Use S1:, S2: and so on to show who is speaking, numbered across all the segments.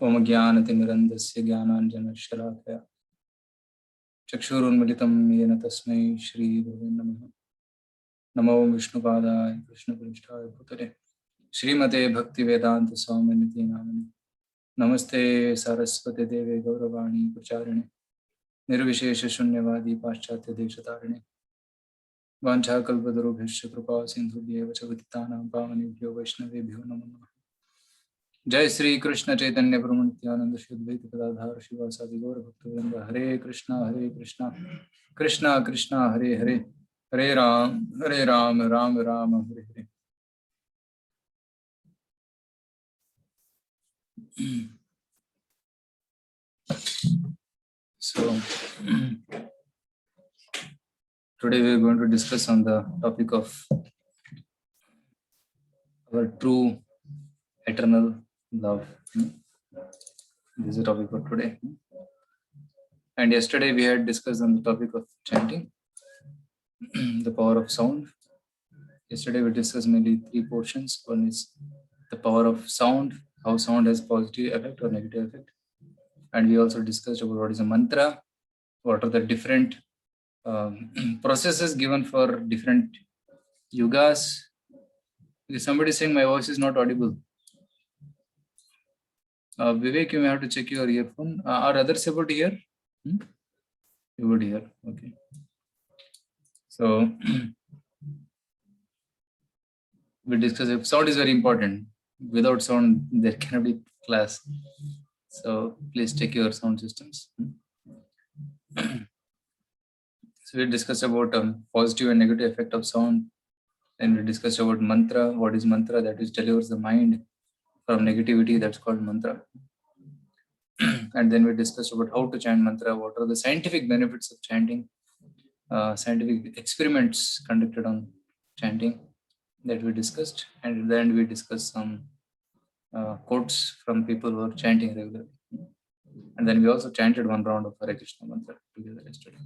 S1: ओम ज्ञानतिमिरन्धस्य ज्ञानाञ्जनशलाकया चक्षुरुन्मिलितं येन तस्मै श्रीगुरवे नमः। नमो विष्णुपादाय कृष्णपृष्ठाय भूतले श्रीमते भक्तिवेदान्तस्वामिनिति नामिने। नमस्ते सरस्वती देवे गौरवाणी प्रचारिणे निर्विशेषशून्यवादी पाश्चात्यदेशतारिणे वाञ्छाकल्पतरुभ्यश्च कृपा सिन्धुभ्येव च पतितानां पावनेभ्यो वैष्णवेभ्यो नमो नमः। जय श्री कृष्ण चैतन्य प्रभु नित्यानंद श्री अद्वैत गदाधर शिवासादि गौर भक्तवृंद। हरे कृष्णा कृष्णा कृष्णा हरे हरे, हरे Ram Ram Ram Hare Hare. So today we are going to discuss on the topic of our true eternal love. This is the topic for today. And yesterday we had discussed on the topic of chanting, the power of sound. Yesterday we discussed mainly three portions. One is the power of sound, how sound has positive effect or negative effect. And we also discussed about what is a mantra, what are the different processes given for different yugas. Is somebody saying my voice is not audible? Vivek, you may have to check your earphone. Are others able to hear? You would hear, okay. So we discussed if sound is very important. Without sound, there cannot be class. So please check your sound systems. So we discussed about positive and negative effect of sound. Then we discussed about mantra. What is mantra? That is delivers the mind from negativity. That's called mantra. And then we discussed about how to chant mantra. What are the scientific benefits of chanting? Scientific experiments conducted on chanting that we discussed. And then we discussed some quotes from people who are chanting regularly. And then we also chanted one round of Hare Krishna mantra together yesterday.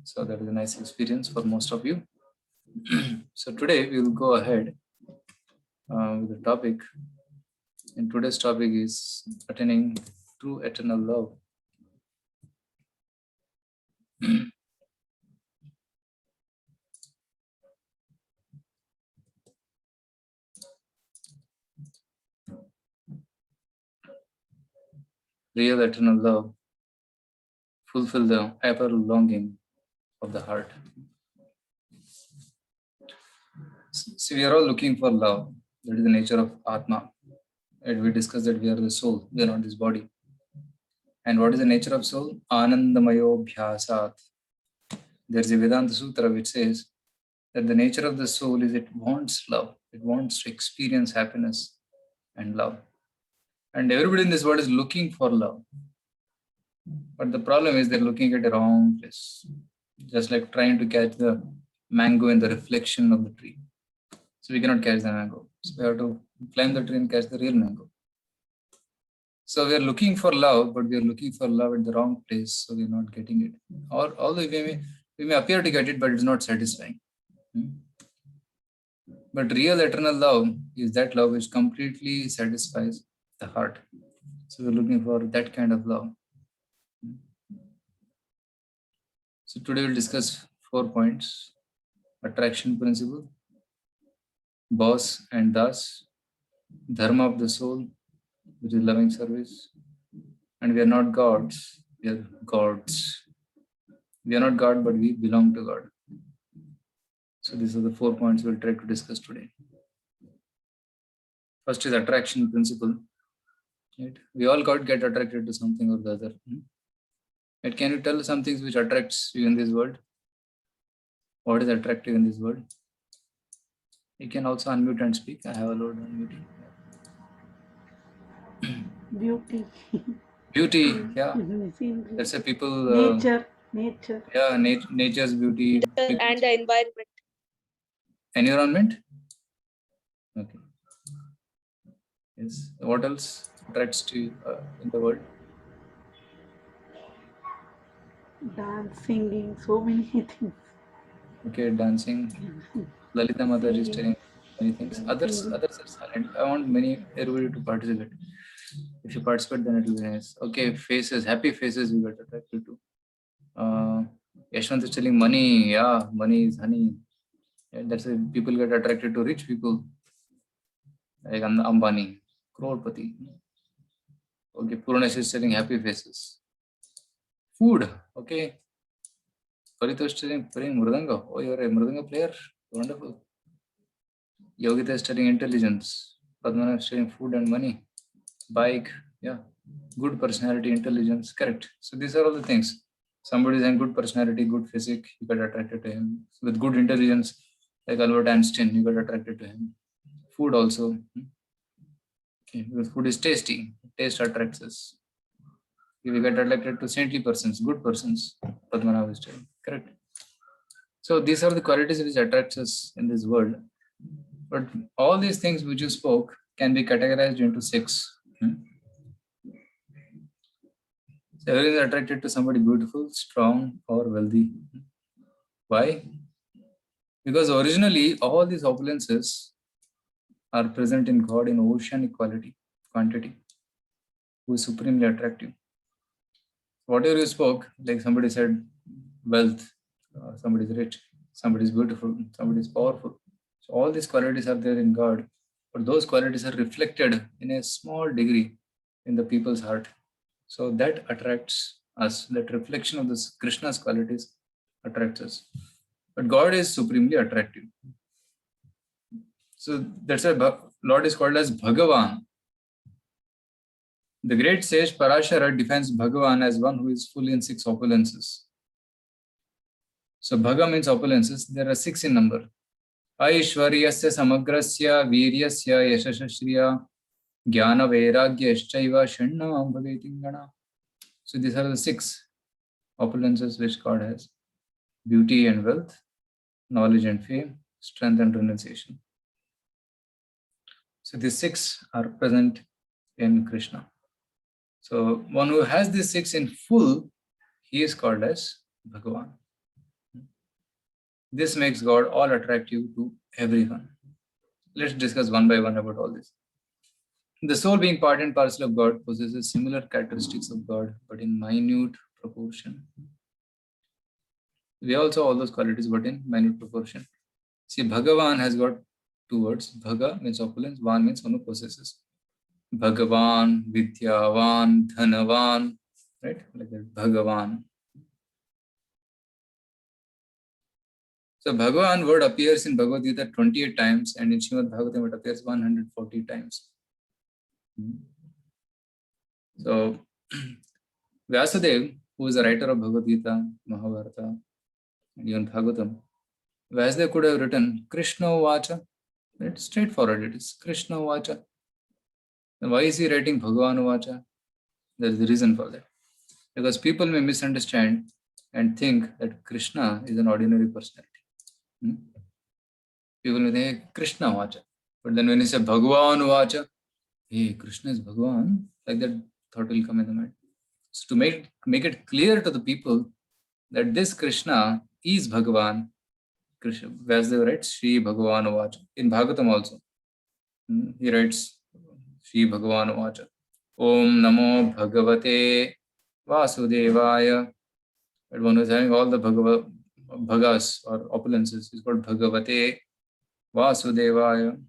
S1: So that was a nice experience for most of you. So today we will go ahead with the topic. And today's topic is attaining true eternal love. Real eternal love fulfill the hyper longing of the heart. See, we are all looking for love. That is the nature of Atma. And we discussed that we are the soul, we are not this body. And what is the nature of soul? Anandamayo bhyasat. There is a Vedanta Sutra which says that the nature of the soul is it wants love. It wants to experience happiness and love. And everybody in this world is looking for love. But the problem is they're looking at the wrong place. Just like trying to catch the mango in the reflection of the tree. So we cannot catch the mango. So we have to climb the tree and catch the real mango. So we are looking for love, but we are looking for love at the wrong place. So we are not getting it. Or although we may appear to get it, but it's not satisfying. But real eternal love is that love which completely satisfies the heart. So we're looking for that kind of love. So today we'll discuss 4 points. Attraction principle, boss and das, dharma of the soul, which is loving service. And we are not gods, we are gods. We are not God, but we belong to God. So these are the 4 points we'll try to discuss today. First is attraction principle. Right? We all get attracted to something or the other. Right? Can you tell some things which attracts you in this world? What is attractive in this world? You can also unmute and speak. I have allowed unmuting.
S2: Beauty.
S1: Beauty, yeah. Let's say people.
S2: Nature.
S1: Yeah, nature's beauty.
S3: And the environment.
S1: Environment? Okay. Yes. What else attracts to you in the world?
S2: Dance, singing, so many things.
S1: Okay, dancing. Lalita Mataji is telling many things. Others are silent. I want everybody to participate. If you participate, then it will be nice. Okay, faces, happy faces you get attracted to. Yashwant is telling money. Yeah, money is honey. Yeah, that's why people get attracted to rich people like Ambani, Crorepati. Okay, Purnesh is telling happy faces. Food. Okay. Parito is playing Mridanga. Oh, you're a Mridanga player. Wonderful. Yogita is studying intelligence. Padmana is studying food and money. Bike. Yeah. Good personality, intelligence. Correct. So these are all the things. Somebody is having good personality, good physique, you get attracted to him. With good intelligence, like Albert Einstein, you get attracted to him. Food also. Okay. Because food is tasty. Taste attracts us. You will get attracted to saintly persons, good persons. Padmanabh is telling. Correct. So these are the qualities which attracts us in this world. But all these things which you spoke can be categorized into 6. So everyone is attracted to somebody beautiful, strong, or wealthy. Why? Because originally all these opulences are present in God in oceanic quantity, who is supremely attractive. Whatever you spoke, like somebody said, wealth, somebody is rich, somebody is beautiful, somebody is powerful. So all these qualities are there in God, but those qualities are reflected in a small degree in the people's heart. So that attracts us. That reflection of this Krishna's qualities attracts us. But God is supremely attractive. So that's why Lord is called as Bhagavan. The great sage Parashara defines Bhagavan as one who is full in 6 opulences. So Bhaga means opulences. There are 6 in number. Aishwaryasya samagrasya viryasya yashashashriya jnana vairagyashchaiva shannam bhavetingana. So these are the 6 opulences which God has. Beauty and wealth, knowledge and fame, strength and renunciation. So these 6 are present in Krishna. So one who has these 6 in full, he is called as Bhagavan. This makes God all attractive to everyone. Let's discuss one by one about all this. The soul, being part and parcel of God, possesses similar characteristics of God, but in minute proportion. We also all those qualities, but in minute proportion. See, Bhagavan has got 2 words. Bhaga means opulence, Van means one who possesses. Bhagavan, Vidyavan, Dhanavan, right? Like that, Bhagavan. So Bhagavan word appears in Bhagavad Gita 28 times and in Srimad Bhagavatam it appears 140 times. So Vyasadeva, who is a writer of Bhagavad Gita, Mahabharata, and even Bhagavatam, Vyasadeva could have written Krishna Vacha. It's straightforward, it is Krishna Vacha. And why is he writing Bhagavan Vacha? There is a reason for that. Because people may misunderstand and think that Krishna is an ordinary personality. People may think Krishna Vacha. But then when you say Bhagavan Vacha, hey, Krishna is Bhagavan, like that thought will come in the mind. So to make it clear to the people that this Krishna is Bhagavan, Krishna, Vyasadeva writes Shri Bhagavan Vacha. In Bhagavatam also, he writes Shri Bhagavan Vacha. Om Namo Bhagavate Vasudevaya. But one who is having all the Bhagas or opulences is called Bhagavate Vasudevaya.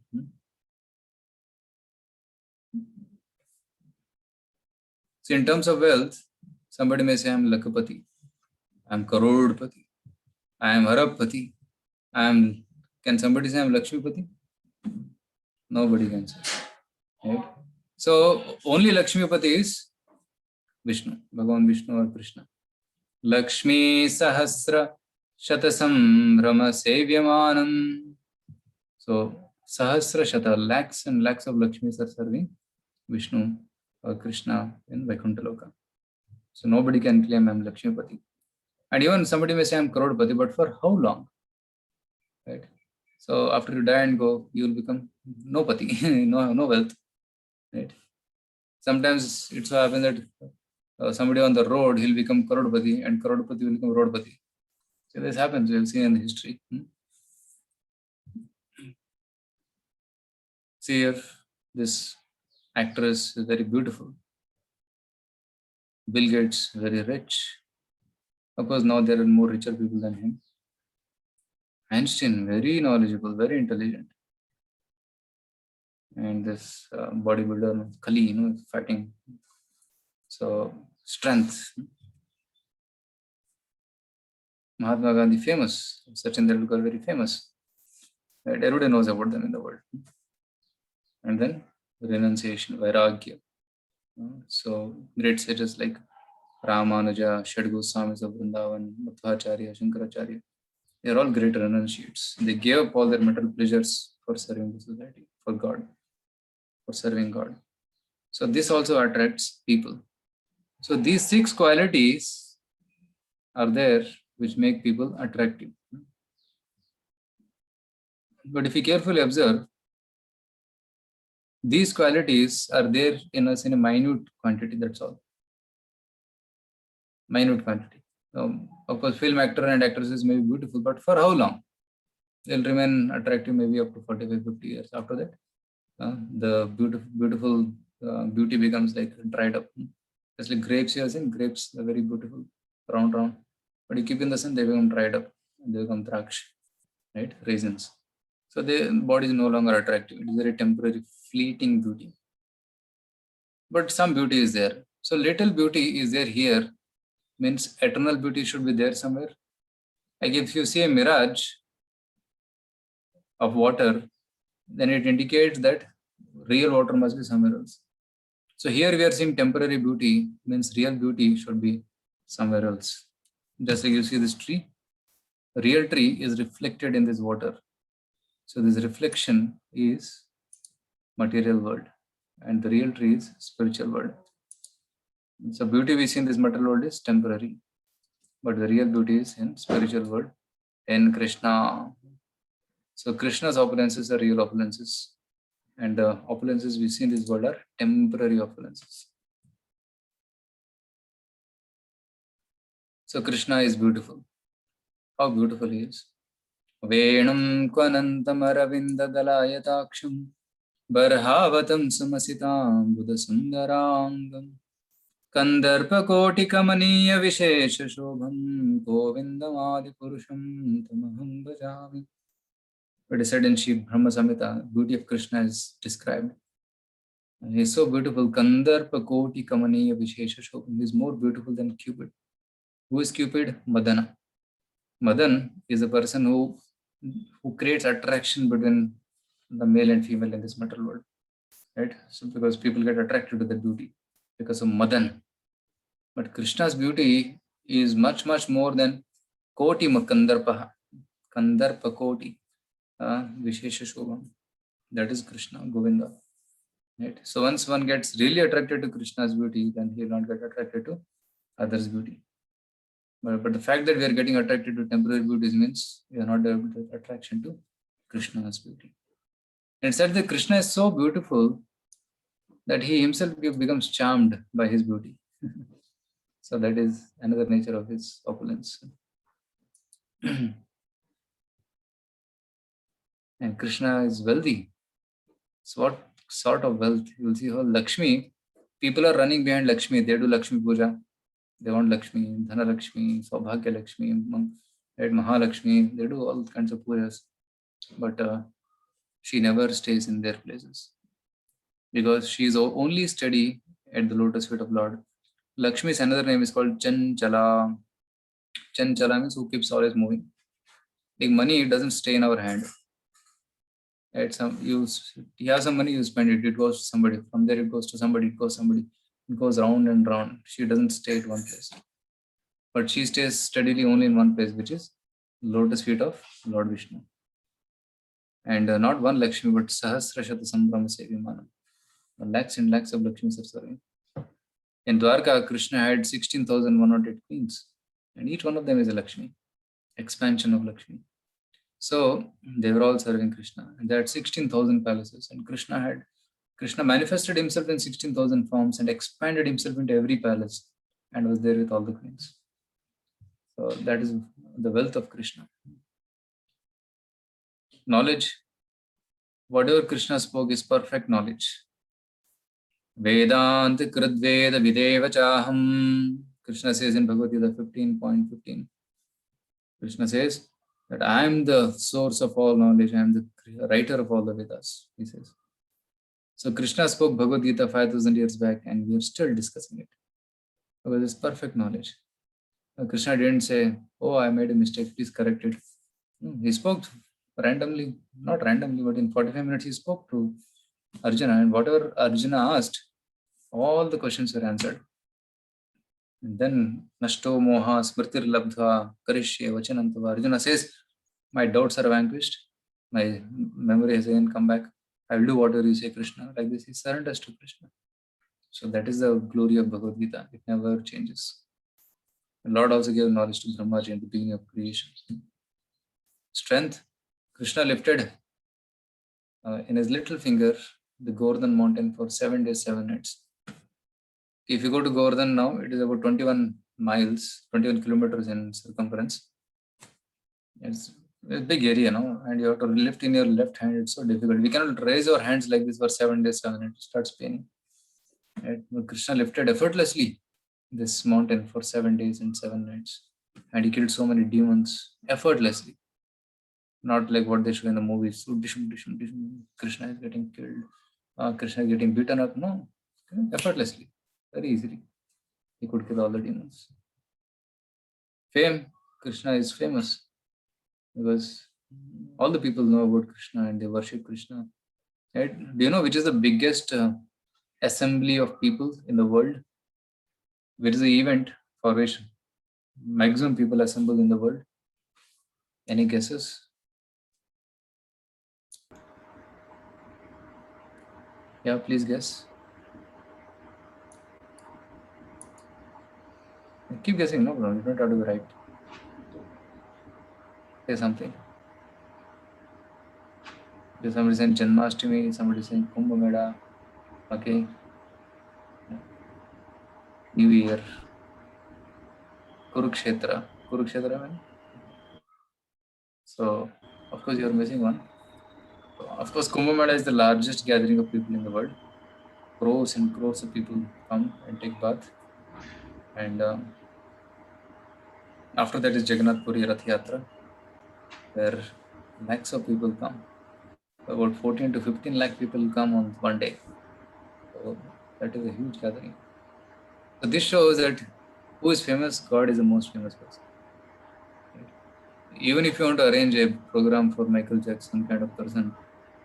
S1: So in terms of wealth, somebody may say, I am Lakapati, I am Karodpati, I am Harapati, can somebody say I am Lakshmipati? Nobody can say. Right? So only Lakshmipati is Vishnu, Bhagavan Vishnu or Krishna. Lakshmi Sahasra Shatasam Brahma Sevyamanam. So Sahasra Shata, lakhs and lakhs of Lakshmis are serving Vishnu or Krishna in Vaikuntha Loka. So nobody can claim I am Lakshmipati. And even somebody may say I am Karodpati, but for how long? Right? So after you die and go, you will become no pati, no wealth. Right? Sometimes it so happens that somebody on the road, he'll become Karodpati and Karodpati will become Rodpati. So this happens, we have seen in the history. See if this Actress is very beautiful. Bill Gates, very rich. Of course, now there are more richer people than him. Einstein, very knowledgeable, very intelligent. And this bodybuilder, Kali, fighting. So, strength. Mahatma Gandhi, famous. Sachin Tendulkar, very famous. Right? Everybody knows about them in the world. And then renunciation, vairagya. So, great sages like Ramanuja, Shad Goswamis of Vrindavan, Madhvacharya, Shankaracharya, they are all great renunciates. They gave up all their material pleasures for serving the society, for God, for serving God. So this also attracts people. So these 6 qualities are there which make people attractive. But if you carefully observe, these qualities are there in us in a minute quantity, that's all. Minute quantity. Of course, film actor and actresses may be beautiful, but for how long? They'll remain attractive maybe up to 45, 50 years. After that, the beautiful beauty becomes like dried up. It's like grapes, you have seen grapes are very beautiful, round. But you keep in the sun, they become dried up. They become draksh, right? Raisins. So the body is no longer attractive. It is very temporary, fleeting beauty. But some beauty is there. So little beauty is there here, means eternal beauty should be there somewhere. Like if you see a mirage of water, then it indicates that real water must be somewhere else. So here we are seeing temporary beauty, means real beauty should be somewhere else. Just like you see this tree, real tree is reflected in this water. So this reflection is material world and the real tree is spiritual world. So beauty we see in this material world is temporary, but the real beauty is in spiritual world, in Krishna. So Krishna's opulences are real opulences, and the opulences we see in this world are temporary opulences. So Krishna is beautiful. How beautiful he is. Venam kvanantam aravinda dalayataksham barhavatam samasitam buddha sundarangam kandarpa koti kamaniya vishesha shobham govindamadi purusham tamaham bhajami. It is said in Shri Brahma Samhita, beauty of Krishna is described. And he is so beautiful. Kandarpa koti kamaniya vishesha shobham. He is more beautiful than Cupid. Who is Cupid? Madana. Madan is a person who creates attraction between the male and female in this material world, right? So because people get attracted to the beauty because of Madan. But Krishna's beauty is much more than Koti Kandarpaha. Kandarpa Koti Vishesha Shobham. That is Krishna, Govinda. Right? So once one gets really attracted to Krishna's beauty, then he will not get attracted to others' beauty. But the fact that we are getting attracted to temporary beauties means we are not able to attraction to Krishna's beauty. And it's said that Krishna is so beautiful that he himself becomes charmed by his beauty. So that is another nature of his opulence. And Krishna is wealthy. So what sort of wealth? You will see how Lakshmi, people are running behind Lakshmi. They do Lakshmi Puja. They want Lakshmi, Dhana Lakshmi, Saubhagya Lakshmi, right, Mahalakshmi. They do all kinds of pujas. But she never stays in their places because she is only steady at the lotus feet of Lord. Lakshmi's another name is called Chanchala. Chanchala means who keeps always moving. Like money, it doesn't stay in our hand. Right? You have some money, you spend it. It goes to somebody. From there, it goes to somebody. It goes somebody. It goes round and round. She doesn't stay at one place, but she stays steadily only in one place, which is lotus feet of Lord Vishnu. And not one Lakshmi, but Sahasrashata Sambrama Sevimanam. Lakhs and lakhs of Lakshmis are serving. In Dwarka, Krishna had 16,108 queens, and each one of them is a Lakshmi, expansion of Lakshmi. So they were all serving Krishna, and they had 16,000 palaces, and Krishna manifested himself in 16,000 forms and expanded himself into every palace and was there with all the queens. So that is the wealth of Krishna. Knowledge, whatever Krishna spoke is perfect knowledge. Vedant Kridveda Videva Chaham. Krishna says in Bhagavad Gita 15.15. Krishna says that I am the source of all knowledge, I am the writer of all the Vedas, he says. So Krishna spoke Bhagavad Gita 5000 years back and we are still discussing it. Because it's perfect knowledge. Krishna didn't say, oh, I made a mistake, please correct it. He spoke randomly, not randomly, but in 45 minutes he spoke to Arjuna, and whatever Arjuna asked, all the questions were answered. And then Nashto Moha Smritir Labdha Karishye Vachanantava. Arjuna says, my doubts are vanquished, my memory has again come back. I will do whatever you say, Krishna. Like this, he surrenders to Krishna. So that is the glory of Bhagavad Gita. It never changes. The Lord also gave knowledge to Brahmaji in the beginning of creation. Strength, Krishna lifted in his little finger the Govardhan mountain for 7 days, 7 nights. If you go to Govardhan now, it is about 21 miles, 21 kilometers in circumference. It's a big area, no? And you have to lift in your left hand. It's so difficult. We cannot raise our hands like this for 7 days, 7 nights. It starts paining. Right? Krishna lifted effortlessly this mountain for 7 days and 7 nights. And he killed so many demons effortlessly. Not like what they show in the movies. Krishna is getting killed. Krishna is getting beaten up. No. Effortlessly. Very easily. He could kill all the demons. Fame. Krishna is famous. Because all the people know about Krishna and they worship Krishna. Right? Do you know which is the biggest assembly of people in the world? Which is the event for which maximum people assemble in the world? Any guesses? Yeah, please guess. Keep guessing, no problem. You don't have to be right. Say something. Somebody saying Janmashtami, somebody saying Kumbh Mela. Okay. New Year. Kurukshetra. Kurukshetra, man. So, of course, you are missing one. So, of course, Kumbh Mela is the largest gathering of people in the world. Crores and crores of people come and take bath. And after that is Jagannath Puri Rath Yatra, where lakhs of people come. About 14 to 15 lakh people come on one day. So that is a huge gathering. So this shows that who is famous? God is the most famous person. Right? Even if you want to arrange a program for Michael Jackson kind of person,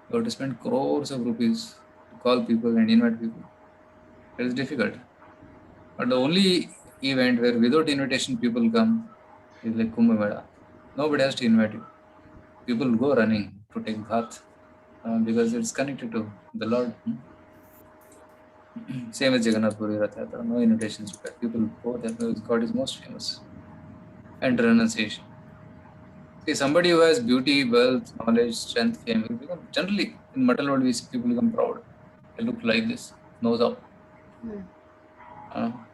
S1: you have to spend crores of rupees to call people and invite people. It is difficult. But the only event where without invitation people come is like Kumbh Mela. Nobody has to invite you. People go running to take bath because it's connected to the Lord. Same as Jagannath Puri Rath Yatra, no invitations to that. People go there because God is most famous. And renunciation. See, somebody who has beauty, wealth, knowledge, strength, fame, will become, generally in material world we see people become proud. They look like this, nose up.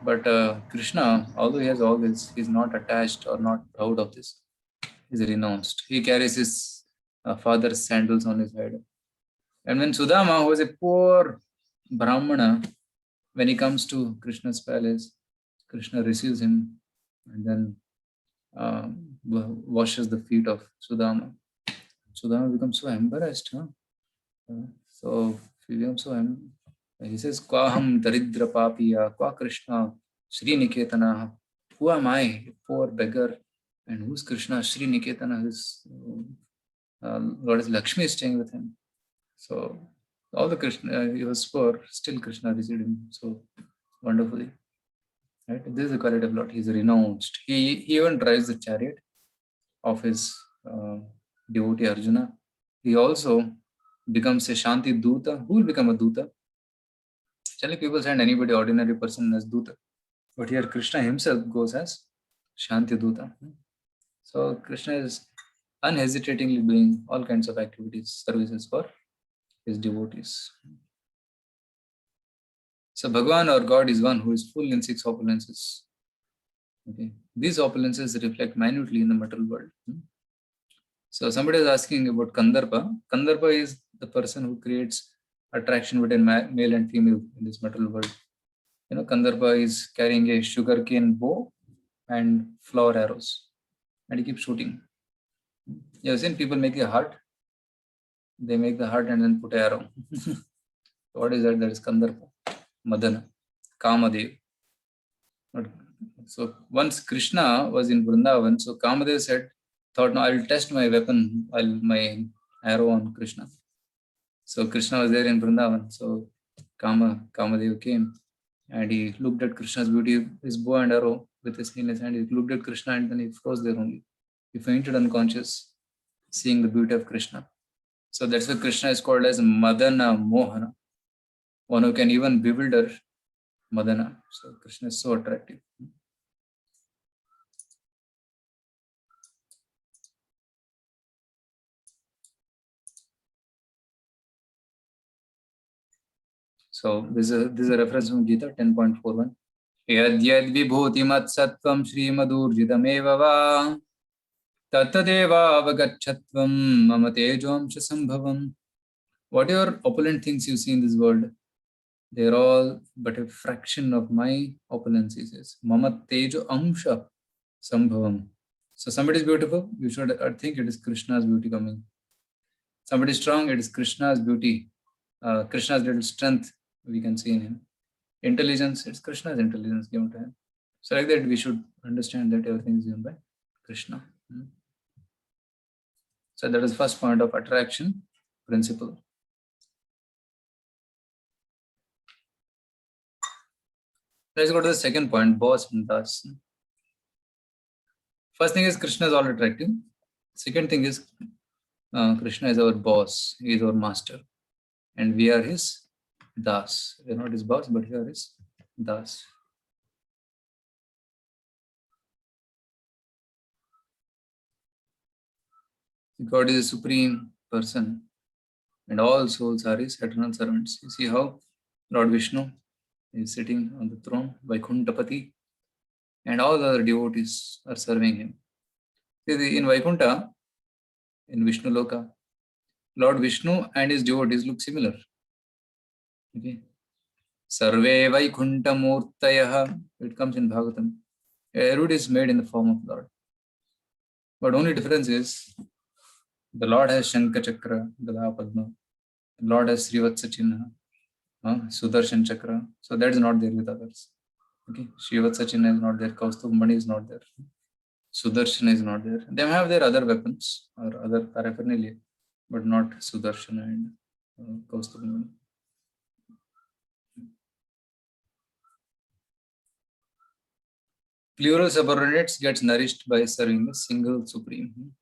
S1: But Krishna, although he has all this, he's not attached or not proud of this. He's renounced. He carries his father's sandals on his head. And when Sudama, who was a poor Brahmana, when he comes to Krishna's palace, Krishna receives him and then washes the feet of Sudama. Sudama becomes so embarrassed. So he becomes so he says, Kwaham Daridra Papiya, Kwa Krishna, Sri Niketana. Who am I, a poor beggar? And who's Krishna? Sri Niketana, his Goddess Lakshmi is staying with him. So all the Krishna, he was poor, still Krishna received him so wonderfully. Right? This is the quality of Lord. He is renounced. He even drives the chariot of his devotee Arjuna. He also becomes a Shanti Duta. Who will become a Duta? Generally, people send anybody, ordinary person, as Duta. But here Krishna himself goes as Shanti Duta. So Krishna is unhesitatingly doing all kinds of activities, services for his devotees. So Bhagavan or God is one who is full in 6 opulences. Okay. These opulences reflect minutely in the material world. So somebody is asking about Kandarpa. Kandarpa is the person who creates attraction between male and female in this material world. You know, Kandarpa is carrying a sugarcane bow and flower arrows, and he keeps shooting. You have seen people make a heart? They make the heart and then put an arrow. What is that? That is Kandarpa, Madana, Kamadev. So once Krishna was in Vrindavan, so Kamadev thought, no, I'll test my weapon, my arrow on Krishna. So Krishna was there in Vrindavan. So Kamadev came and he looked at Krishna's beauty, his bow and arrow with his in his hand. He looked at Krishna and then he froze there only. He fainted unconscious, seeing the beauty of Krishna. So that's why Krishna is called as Madana Mohana, one who can even bewilder Madana. So Krishna is so attractive. So this is a reference from Gita 10.41. Yadyad vibhuti mat sattvam srimadurjidameva va tattadeva avagachatvam mama tejomsha sambhavam. Whatever opulent things you see in this world, they are all but a fraction of my opulence, he says. Mama tejo amsha sambhavam. So somebody is beautiful, you should think it is Krishna's beauty coming. Somebody is strong, it is Krishna's beauty, Krishna's little strength we can see in him. Intelligence, it's Krishna's intelligence given to him. So like that, we should understand that everything is given by Krishna. So that is first point of attraction principle. Let's go to the second point, boss and das. First thing is Krishna is all attractive. Second thing is Krishna is our boss, he is our master, and we are his das. We are not his boss, but we are his das. God is a supreme person, and all souls are his eternal servants. You see how Lord Vishnu is sitting on the throne, Vaikuntapati, and all the other devotees are serving him. See, in Vaikunta, in Vishnu Loka, Lord Vishnu and his devotees look similar. Okay. Sarve Vaikunta Murtayaha, it comes in Bhagavatam. Everybody is made in the form of Lord. But only difference is the Lord has Shankha Chakra, Gada Padma. The Lord has Srivatsa Chinna, Sudarshan Chakra. So that is not there with others. Okay, Srivatsa Chinna is not there, Kaustubh Mani is not there, Sudarshan is not there. They have their other weapons or other paraphernalia, but not Sudarshan and Kaustubh Mani. Plural subordinates gets nourished by serving the single supreme.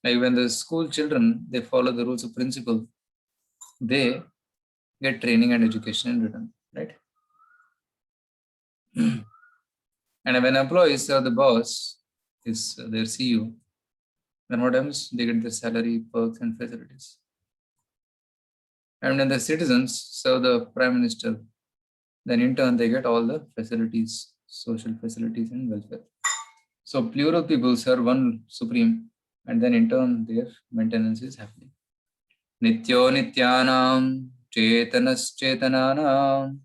S1: Like when the school children, they follow the rules of principle, they get training and education in return, right? And when employees serve the boss, is their CEO, then what happens? They get their salary, perks, and facilities. And when the citizens serve the prime minister, then in turn they get all the facilities, social facilities, and welfare. So plural people serve one supreme, and then in turn their maintenance is happening. Nityo nityanam chetanas chetananam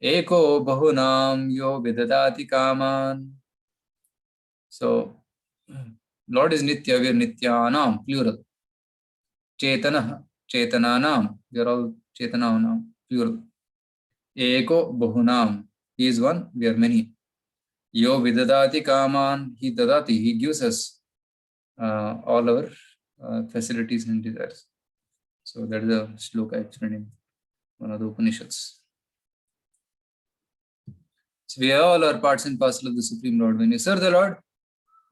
S1: eko bahunam yo vidadati kaman. So Lord is Nitya, we are Nityanam, plural. Chetana, Chetananam, we are all Chetananam, plural. Eko bahunam, he is one, we are many. Yo vidadati kaman, he dadati, he gives us all our facilities and desires. So that is a shloka actually in one of the Upanishads. So we all are parts and parcel of the Supreme Lord. When you serve the Lord,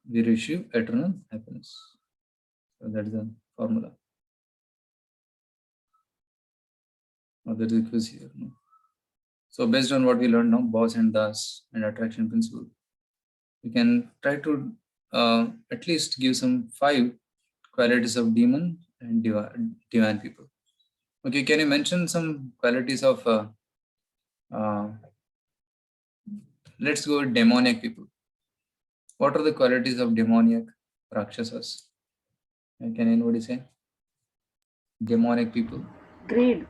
S1: we receive eternal happiness. So that is the formula. Now that is the quiz here. No? So based on what we learned now, boss and das and attraction principle, we can try to at least give some 5 qualities of demon and divine people. Okay, can you mention some qualities of let's go with demoniac people. What are the qualities of demoniac Rakshasas? Can anybody say? Demonic people.
S2: Greed.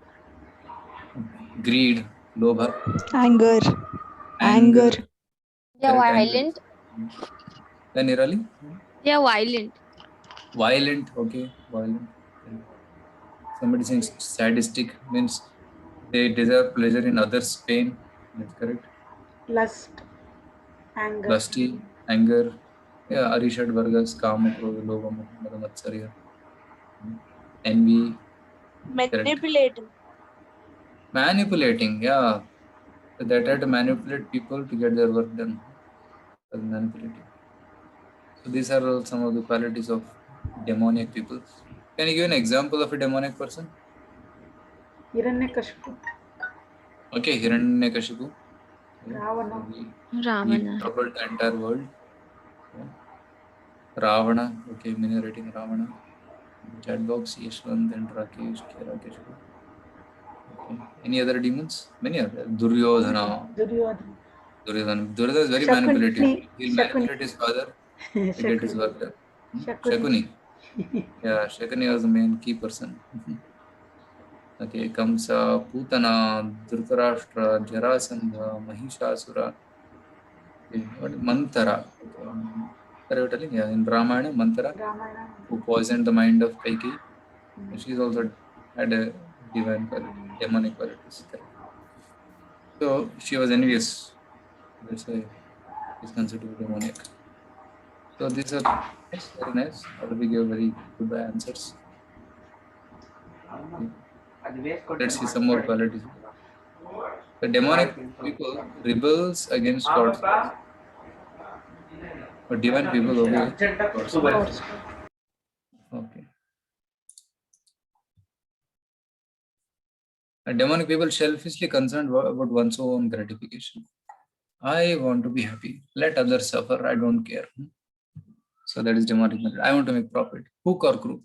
S1: Greed, lobha,
S3: Anger.
S1: anger.
S4: Yeah,
S1: Correct, anger.
S4: violent.
S1: Then Nirali?
S4: Yeah, violent.
S1: Violent, okay, violent. Somebody saying sadistic means they desire pleasure in others' pain. That's correct.
S2: Lust. Anger.
S1: Lusty, anger. Yeah, Arishad Vargas, Kama, Krodha, Lobha, Moha, Mada, Matsarya. Envy. Correct.
S5: Manipulating.
S1: Manipulating, yeah. So they try to manipulate people to get their work done. That's manipulating. So these are all some of the qualities of demoniac people. Can you give an example of a demonic person?
S2: Hiranyakashipu.
S1: Okay, Hiranyakashipu.
S2: Ravana.
S1: He
S4: Ravana.
S1: troubled the entire world. Yeah. Ravana. Okay, many are writing Ravana. Chat box, Yeshwant and Rakesh. Rakesh. Okay. Any other demons? Many are there. Duryodhana.
S2: Duryodhana.
S1: Duryodhana is very
S2: Shakuni.
S1: manipulative. He'll
S2: Shakuni.
S1: manipulate his father to get his
S2: Shakuni.
S1: work done.
S2: Shakuni.
S1: Shakuni. Yeah, Shakuni was the main key person. Okay, Kamsa, Putana, Dhritarashtra, Jarasandha, Mahishasura. Okay, what Mantara? Okay. Are you telling? Yeah, in Ramayana, Mantara,
S2: Ramayana.
S1: who poisoned the mind of Kaikeyi. She's also had a divine quality, demonic qualities. Correct. So she was envious. That's why she's considered demonic. So these are nice, very nice. Already gave very good answers. Okay. Let's see some more qualities. The demonic people rebels against God's laws, but divine people obey God's laws. Okay. Demonic people selfishly concerned about one's own gratification. I want to be happy. Let others suffer. I don't care. So that is demonic method. I want to make profit. Hook or crook.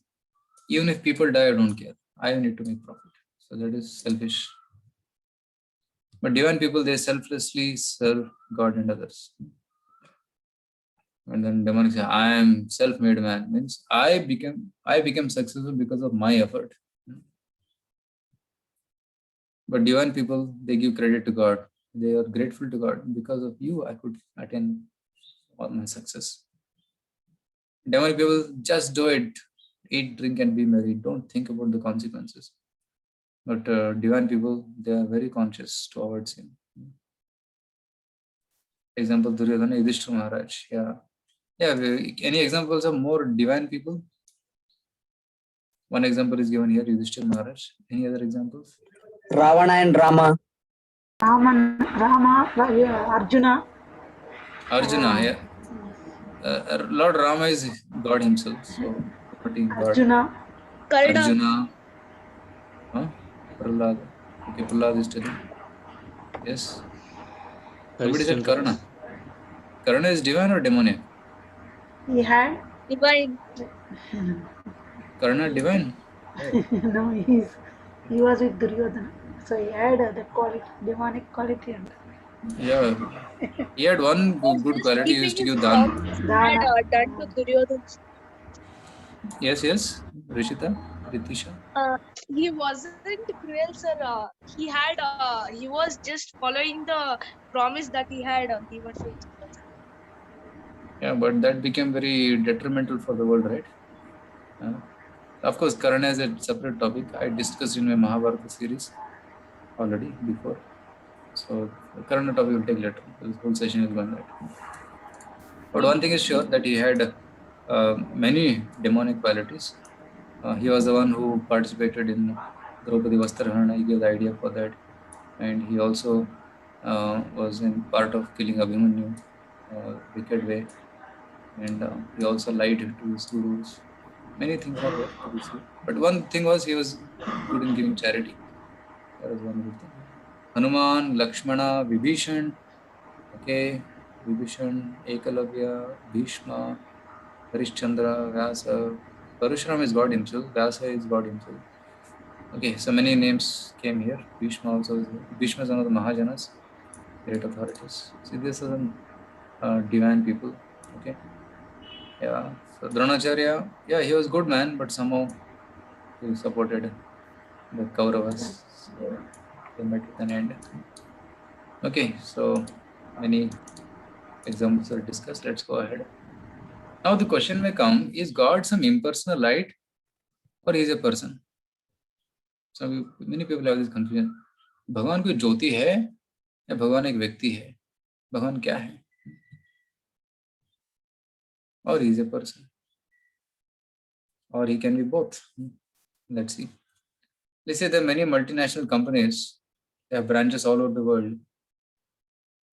S1: Even if people die, I don't care. I need to make profit. So that is selfish. But divine people, they selflessly serve God and others. And then demonic say, I am self-made man. Means I became successful because of my effort. But divine people, they give credit to God. They are grateful to God. Because of you, I could attain all my success. Demonic people, just do it. Eat, drink, and be merry. Don't think about the consequences. But divine people, they are very conscious to avoid sin. Example, Duryodhana, Yudhishthira Maharaj. Yeah. Any examples of more divine people? One example is given here, Yudhishthira Maharaj. Any other examples?
S6: Ravana and Rama.
S2: Rama, Arjuna.
S1: Arjuna, yeah. Lord Rama is God himself. So, God.
S2: Arjuna.
S1: Arjuna. Huh? Prahlad. Okay, Prahlad is telling. Yes. Somebody said Karna. Karna is divine or demonic?
S2: He had.
S5: Divine.
S1: Karna divine?
S2: No, he was with Duryodhana. So he had the quality, demonic quality. And
S1: Yeah. He had one good quality. He used to give dana.
S5: Had done to Duryodhana.
S1: Yes. Rishita, Ritisha.
S5: He wasn't cruel, sir. He was just following the promise that he had given to his brother.
S1: Yeah, but that became very detrimental for the world, right? Of course, Karna is a separate topic. I discussed in my Mahabharata series already before. So, Karna topic will take later. This whole session is going right. But one thing is sure that he had many demonic qualities. He was the one who participated in Draupadi Vastrahana. He gave the idea for that. And he also was in part of killing Abhimanyu, wicked way. And he also lied to his gurus. Many things are there to be seen. But one thing was he was good in giving charity. That was one good thing. Hanuman, Lakshmana, Vibhishan. Okay, Vibhishan, Ekalavya, Bhishma, Harishchandra, Vyasa. Parashuram is God himself. Vyasa is God himself. Okay, so many names came here. Bhishma also is there. Bhishma is one of the Mahajanas, great authorities. See, these are some divine people. Okay. Yeah. So Dronacharya, yeah, he was good man, but somehow who supported the Kauravas. So they met with an end. Okay, so many examples are discussed. Let's go ahead. Now the question may come: is God some impersonal light, or is a person? So many people have this confusion. भगवान कोई ज्योति है या भगवान एक व्यक्ति है? भगवान क्या है? Or he is a person, or he can be both. Let's see. Let's say there are many multinational companies. They have branches all over the world,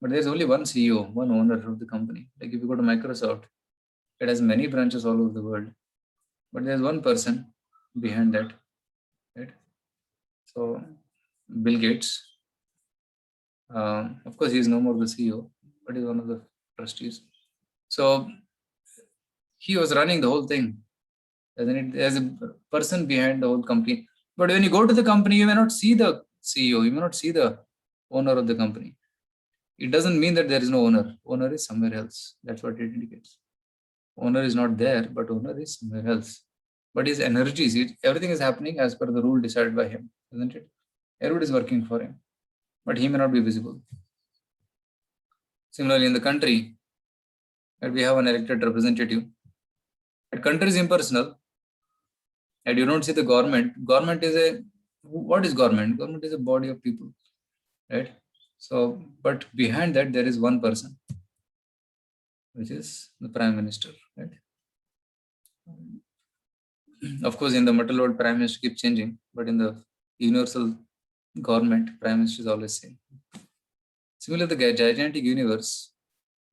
S1: but there's only one CEO, one owner of the company. Like if you go to Microsoft, it has many branches all over the world, but there's one person behind that, right? So Bill Gates, of course, he is no more the CEO, but he's one of the trustees. So he was running the whole thing. There's a person behind the whole company. But when you go to the company, you may not see the CEO, you may not see the owner of the company. It doesn't mean that there is no owner. Owner is somewhere else. That's what it indicates. Owner is not there, but owner is somewhere else. But his energies, everything is happening as per the rule decided by him, isn't it? Everybody is working for him, but he may not be visible. Similarly, in the country, we have an elected representative. The country is impersonal, and you don't see the government. Government is what is government? Government is a body of people, right? So, but behind that there is one person, which is the Prime Minister, right? Of course, in the material world, Prime Minister keeps changing, but in the universal government, Prime Minister is always same. Similarly, the gigantic universe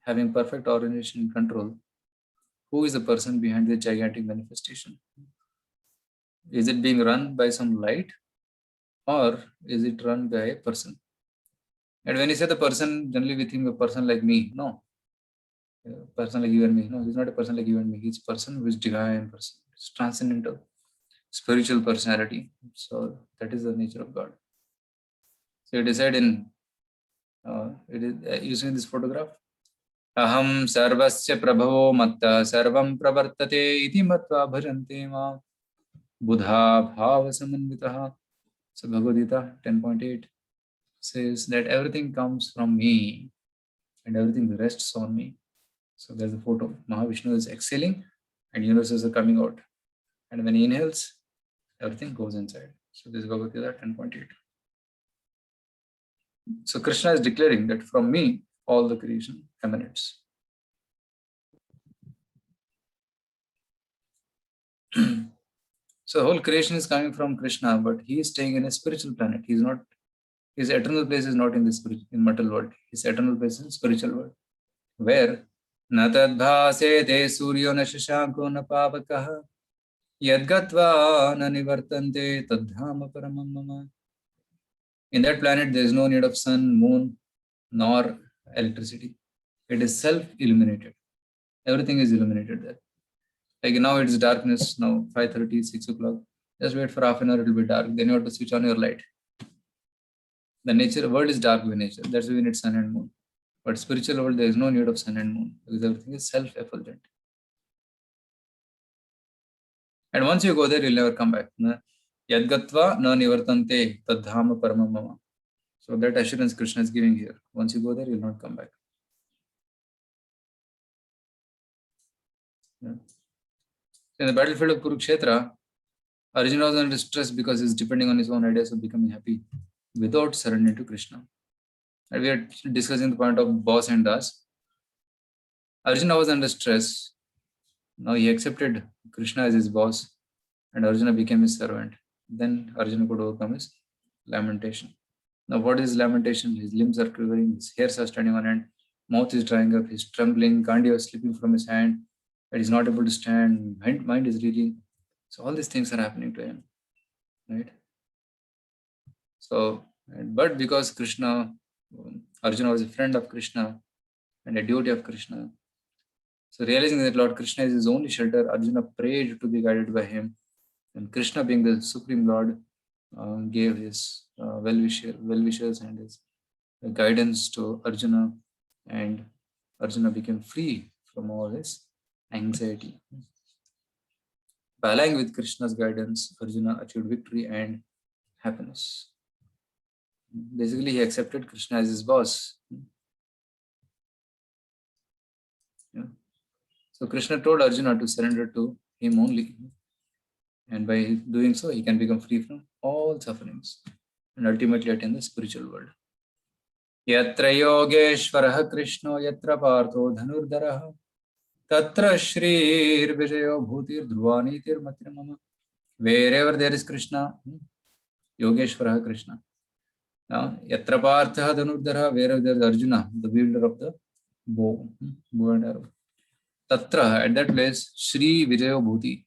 S1: having perfect organization and control, who is the person behind the gigantic manifestation? Is it being run by some light, or is it run by a person? And when you say the person, generally we think a person like me. No. A person like you and me. No, he's not a person like you and me. He's a person who is divine person. It's transcendental, spiritual personality. So that is the nature of God. So you decide in, it is using this photograph. Aham sarvasya prabhavo matta sarvam pravartate iti matva bhajante ma buddha bhava samanvitaha. So Bhagavad Gita 10.8 says that everything comes from me and everything rests on me. So there's a photo. Mahavishnu is exhaling and universes are coming out. And when he inhales, everything goes inside. So this is Bhagavad Gita 10.8. So Krishna is declaring that from me, all the creation emanates. So whole creation is coming from Krishna, but he is staying in a spiritual planet. He is not, his eternal place is not in this in material world. His eternal place is spiritual world, where na tadbhasete suryo na shashanko na pavakaha yadgatva na nivartante tadhama paramam mama. In that planet, there is no need of sun, moon, nor electricity. It is self-illuminated. Everything is illuminated there. Like now it's darkness, now 5:30, 6 o'clock. Just wait for half an hour, it will be dark. Then you have to switch on your light. The world is dark by nature. That's why we need sun and moon. But spiritual world, there is no need of sun and moon because everything is self-effulgent. And once you go there, you'll never come back. Yadgatva na nivartante tadhama paramam mama. So that assurance Krishna is giving here. Once you go there, you'll not come back. Yeah. In the battlefield of Kurukshetra, Arjuna was under stress because he's depending on his own ideas of becoming happy without surrendering to Krishna. And we are discussing the point of boss and das. Arjuna was under stress. Now he accepted Krishna as his boss and Arjuna became his servant. Then Arjuna could overcome his lamentation. Now what is lamentation? His limbs are quivering, his hairs are standing on end, mouth is drying up, he's trembling, Gandhi was slipping from his hand, and he's not able to stand, mind is reeling. So all these things are happening to him, right? So, but because Krishna, Arjuna was a friend of Krishna and a devotee of Krishna, so realizing that Lord Krishna is his only shelter, Arjuna prayed to be guided by him. And Krishna, being the Supreme Lord, gave his well-wishers and his guidance to Arjuna, and Arjuna became free from all his anxiety. By allying with Krishna's guidance, Arjuna achieved victory and happiness. Basically, he accepted Krishna as his boss. Yeah. So Krishna told Arjuna to surrender to him only. And by doing so, he can become free from all sufferings and ultimately attain the spiritual world. Yatra yogeshwarah Krishno yatra partho dhanurdaraha tatra shrir vijayo bhutir dhruvanitir matrimama. Wherever there is Krishna, Yogeshwarah Krishna. Now, yatra partha dhanurdaraha, wherever there is Arjuna, the wielder of the bow and arrow. Tatra, at that place, Shri Vijayo Bhuti,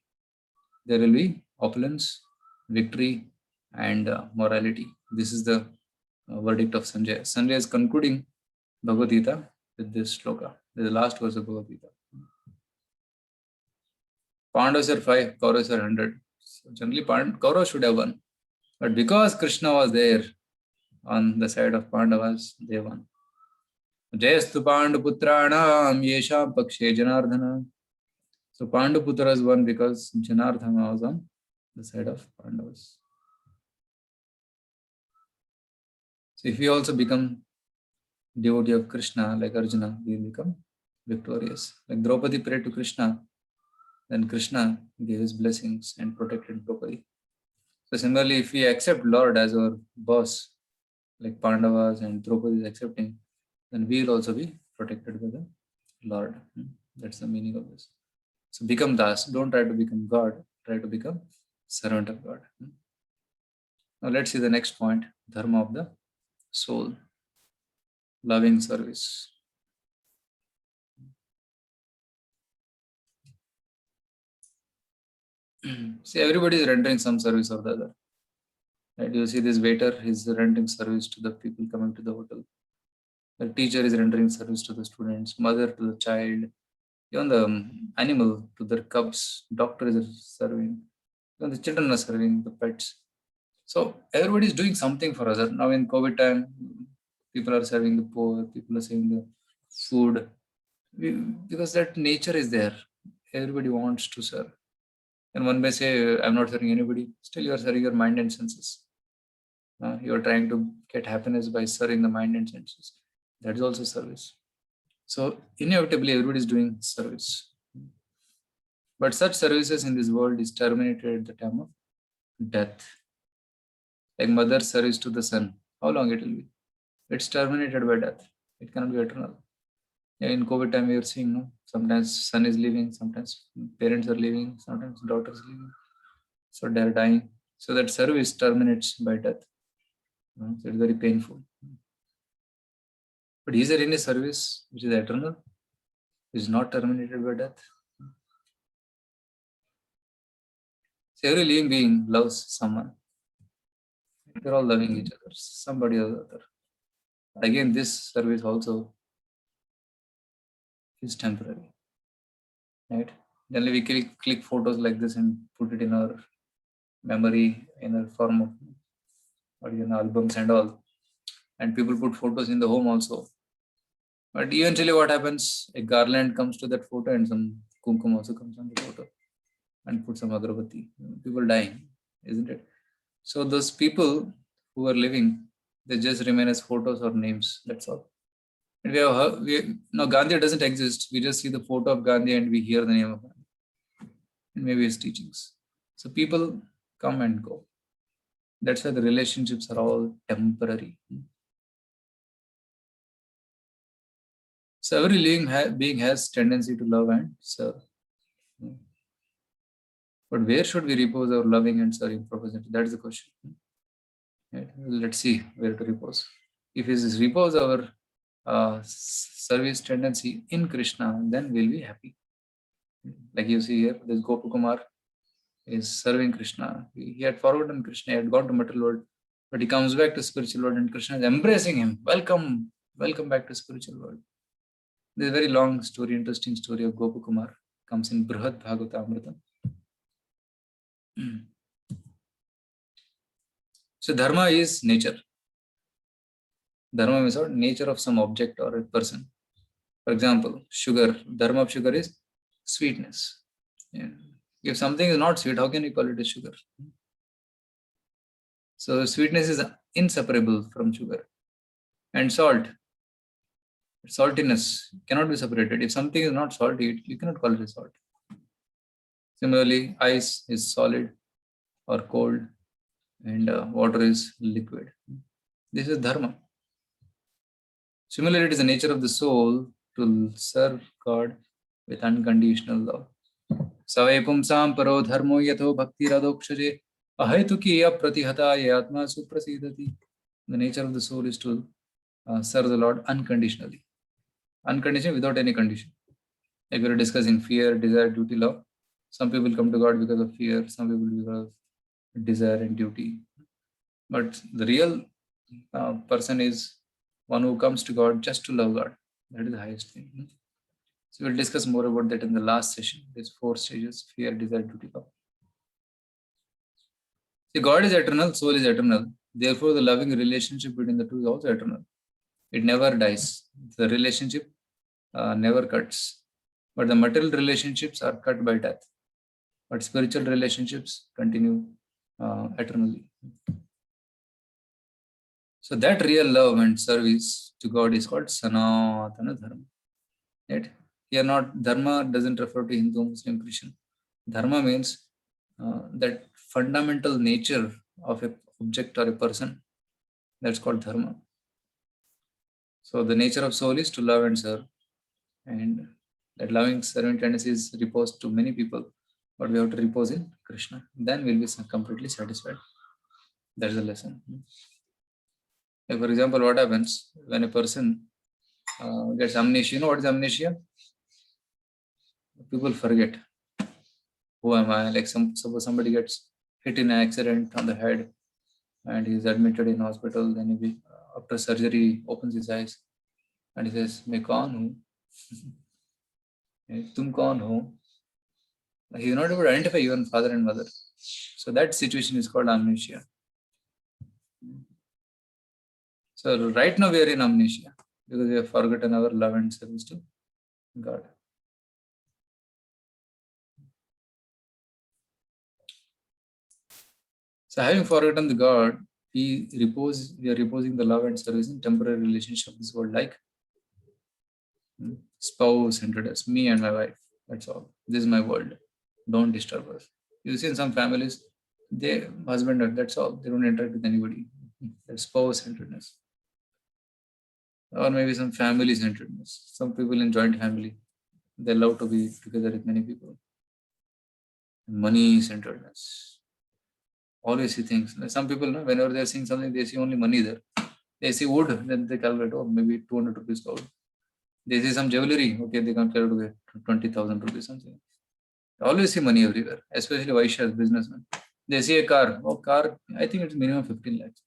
S1: there will be opulence, victory, and morality. This is the verdict of Sanjay. Sanjay is concluding Bhagavad Gita with this shloka. This is the last verse of Bhagavad Gita. Pandavas are 5, Kauravas are 100. So generally, Kauravas should have won. But because Krishna was there on the side of Pandavas, they won. Jayastu Panduputranam Yesham Pakshe Janardhana. So Panduputras won because Janardhana was on the side of Pandavas. So if we also become devotee of Krishna like Arjuna, we will become victorious. Like Draupadi prayed to Krishna, then Krishna gave his blessings and protected Draupadi. So similarly, if we accept Lord as our boss, like Pandavas and Draupadi is accepting, then we will also be protected by the Lord. That's the meaning of this. So become Das. Don't try to become God. Try to become servant of God. Now let's see the next point. Dharma of the soul. Loving service. See, everybody is rendering some service or the other. Right? You see this waiter is rendering service to the people coming to the hotel. The teacher is rendering service to the students, mother to the child, even the animal to their cubs, doctor is serving, even the children are serving the pets. So everybody is doing something for others. Now in COVID time, people are serving the poor, people are serving the food, because that nature is there. Everybody wants to serve. And one may say, I'm not serving anybody. Still you are serving your mind and senses. You are trying to get happiness by serving the mind and senses. That is also service. So inevitably everybody is doing service. But such services in this world is terminated at the time of death. Like mother's service to the son. How long it will be? It's terminated by death. It cannot be eternal. In COVID time we are seeing, no? Sometimes son is leaving, sometimes parents are leaving, sometimes daughters are leaving. So they are dying. So that service terminates by death. So it's very painful. But is there any service which is eternal, which is not terminated by death? So every living being loves someone. They're all loving each other, somebody or the other. Again, this service also is temporary. Right? Generally, we click photos like this and put it in our memory in a form of albums and all. And people put photos in the home also. But eventually what happens? A garland comes to that photo and some kumkum also comes on the photo and put some agarbatti. People dying, isn't it? So those people who are living, they just remain as photos or names. That's all. And now Gandhi doesn't exist. We just see the photo of Gandhi and we hear the name of Gandhi and maybe his teachings. So people come and go. That's why the relationships are all temporary. So every living being has tendency to love and serve. But where should we repose our loving and serving purpose? That is the question. Right? Let's see where to repose. If it is repose our service tendency in Krishna, then we'll be happy. Like you see here, this Gopakumar is serving Krishna. He had forgotten Krishna, he had gone to material world, but he comes back to spiritual world and Krishna is embracing him. Welcome back to spiritual world. This is a very long story, interesting story of Gopakumar. Comes in Brihad Bhagavata Amrita. So dharma is nature. Dharma means what? Nature of some object or a person. For example, sugar. Dharma of sugar is sweetness. Yeah. If something is not sweet, how can you call it a sugar? So sweetness is inseparable from sugar. And salt, saltiness cannot be separated. If something is not salty, you cannot call it a salt. Similarly, ice is solid or cold, and water is liquid. This is dharma. Similarly, it is the nature of the soul to serve God with unconditional love. Savai pumsam paro dharmo yatho bhakti radokshaje ahetuki apratihata yatma suprasidati. The nature of the soul is to serve the Lord unconditionally. Unconditionally, without any condition. Like we were discussing fear, desire, duty, love. Some people come to God because of fear, some people because of desire and duty. But the real person is one who comes to God just to love God. That is the highest thing. So we'll discuss more about that in the last session. There's 4 stages: fear, desire, duty, love. See, God is eternal, soul is eternal. Therefore, the loving relationship between the two is also eternal. It never dies. The relationship never cuts. But the material relationships are cut by death. But spiritual relationships continue eternally. So that real love and service to God is called Sanatana Dharma. Right? Here not Dharma doesn't refer to Hindu, Muslim, Christian. Dharma means that fundamental nature of an object or a person. That's called Dharma. So the nature of soul is to love and serve. And that loving serving tendency is reposed to many people. But we have to repose in Krishna. Then we'll be completely satisfied. That's the lesson. Like for example, what happens when a person gets amnesia? You know what is amnesia? People forget. Who am I? Like suppose somebody gets hit in an accident on the head and he's admitted in hospital. Then he after surgery opens his eyes and he says, "Main kaun hu? Tum kaun ho?" He is not able to identify even father and mother. So that situation is called amnesia. So right now we are in amnesia because we have forgotten our love and service to God. So having forgotten the God, we are reposing the love and service in temporary relationship of this world, like spouse-centeredness, me and my wife. That's all. This is my world. Don't disturb us. You see in some families, they husband and that's all. They don't interact with anybody. That's spouse-centeredness. Or maybe some family-centeredness. Some people in joint family, they love to be together with many people. Money-centeredness. Always see things. Some people, whenever they're seeing something, they see only money there. They see wood, then they calculate, oh, maybe 200 rupees gold. They see some jewelry, okay, they can calculate 20,000 rupees, something. They always see money everywhere, especially Vaishyas, businessmen. They see a car, oh, car, I think it's minimum 15 lakhs.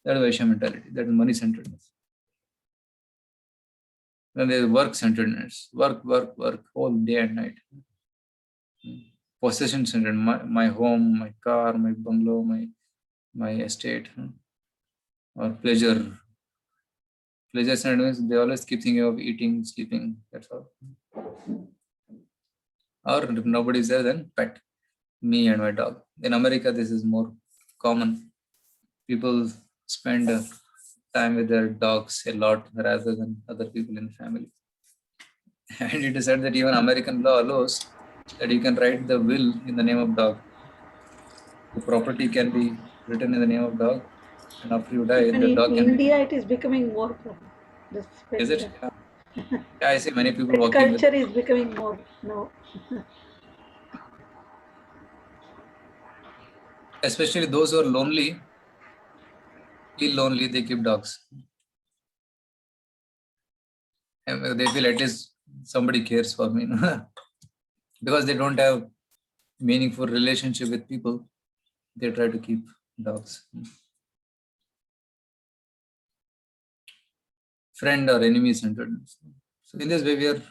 S1: That is Vaishya mentality, that is money-centeredness. Then there is work-centeredness, work, whole day and night. Possession-centered, my home, my car, my bungalow, my estate, or pleasure. Pleasure-centered means they always keep thinking of eating, sleeping, that's all. Or if nobody is there, then pet, me and my dog. In America, this is more common. People spend time with their dogs a lot rather than other people in the family. And it is said that even American law allows that you can write the will in the name of dog. The property can be written in the name of dog, and after you die,
S2: And
S1: the
S2: in
S1: dog can.
S2: India, it is becoming more common.
S1: Is it? Yeah, I see many people
S2: Pet
S1: walking with.
S2: culture is becoming more now.
S1: Especially those who are lonely, feel lonely, they keep dogs. And they feel at least somebody cares for me. Because they don't have meaningful relationship with people, they try to keep dogs. Friend or enemy centeredness. So in this way, we are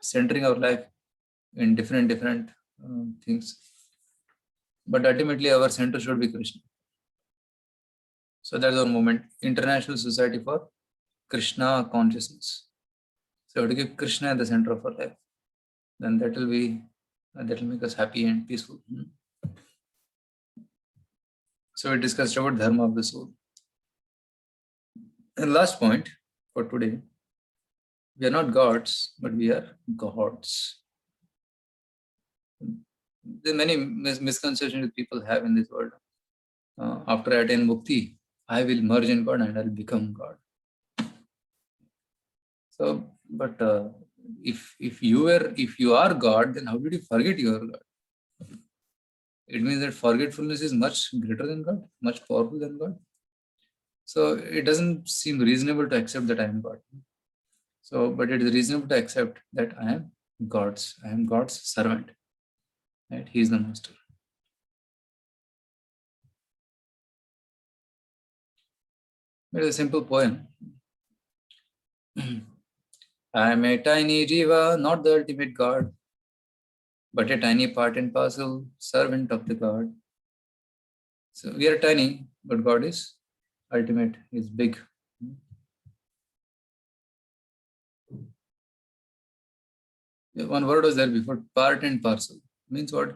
S1: centering our life in different things. But ultimately, our center should be Krishna. So that's our movement, International Society for Krishna Consciousness. So to keep Krishna at the center of our life, then that will be that will make us happy and peaceful. So we discussed about dharma of the soul. And last point for today, we are not gods, but we are gods. There are many misconceptions that people have in this world. After I attain mukti, I will merge in God and I will become God. So, but if you are God, then how did you forget you are God? It means that forgetfulness is much greater than God, much powerful than God. So it doesn't seem reasonable to accept that I am God. So, but it is reasonable to accept that I am God's servant. Right? He is the master. It is a simple poem. I am a tiny jiva, not the ultimate God, but a tiny part and parcel servant of the God. So we are tiny, but God is ultimate, He is big. One word was there before, part and parcel. Means what?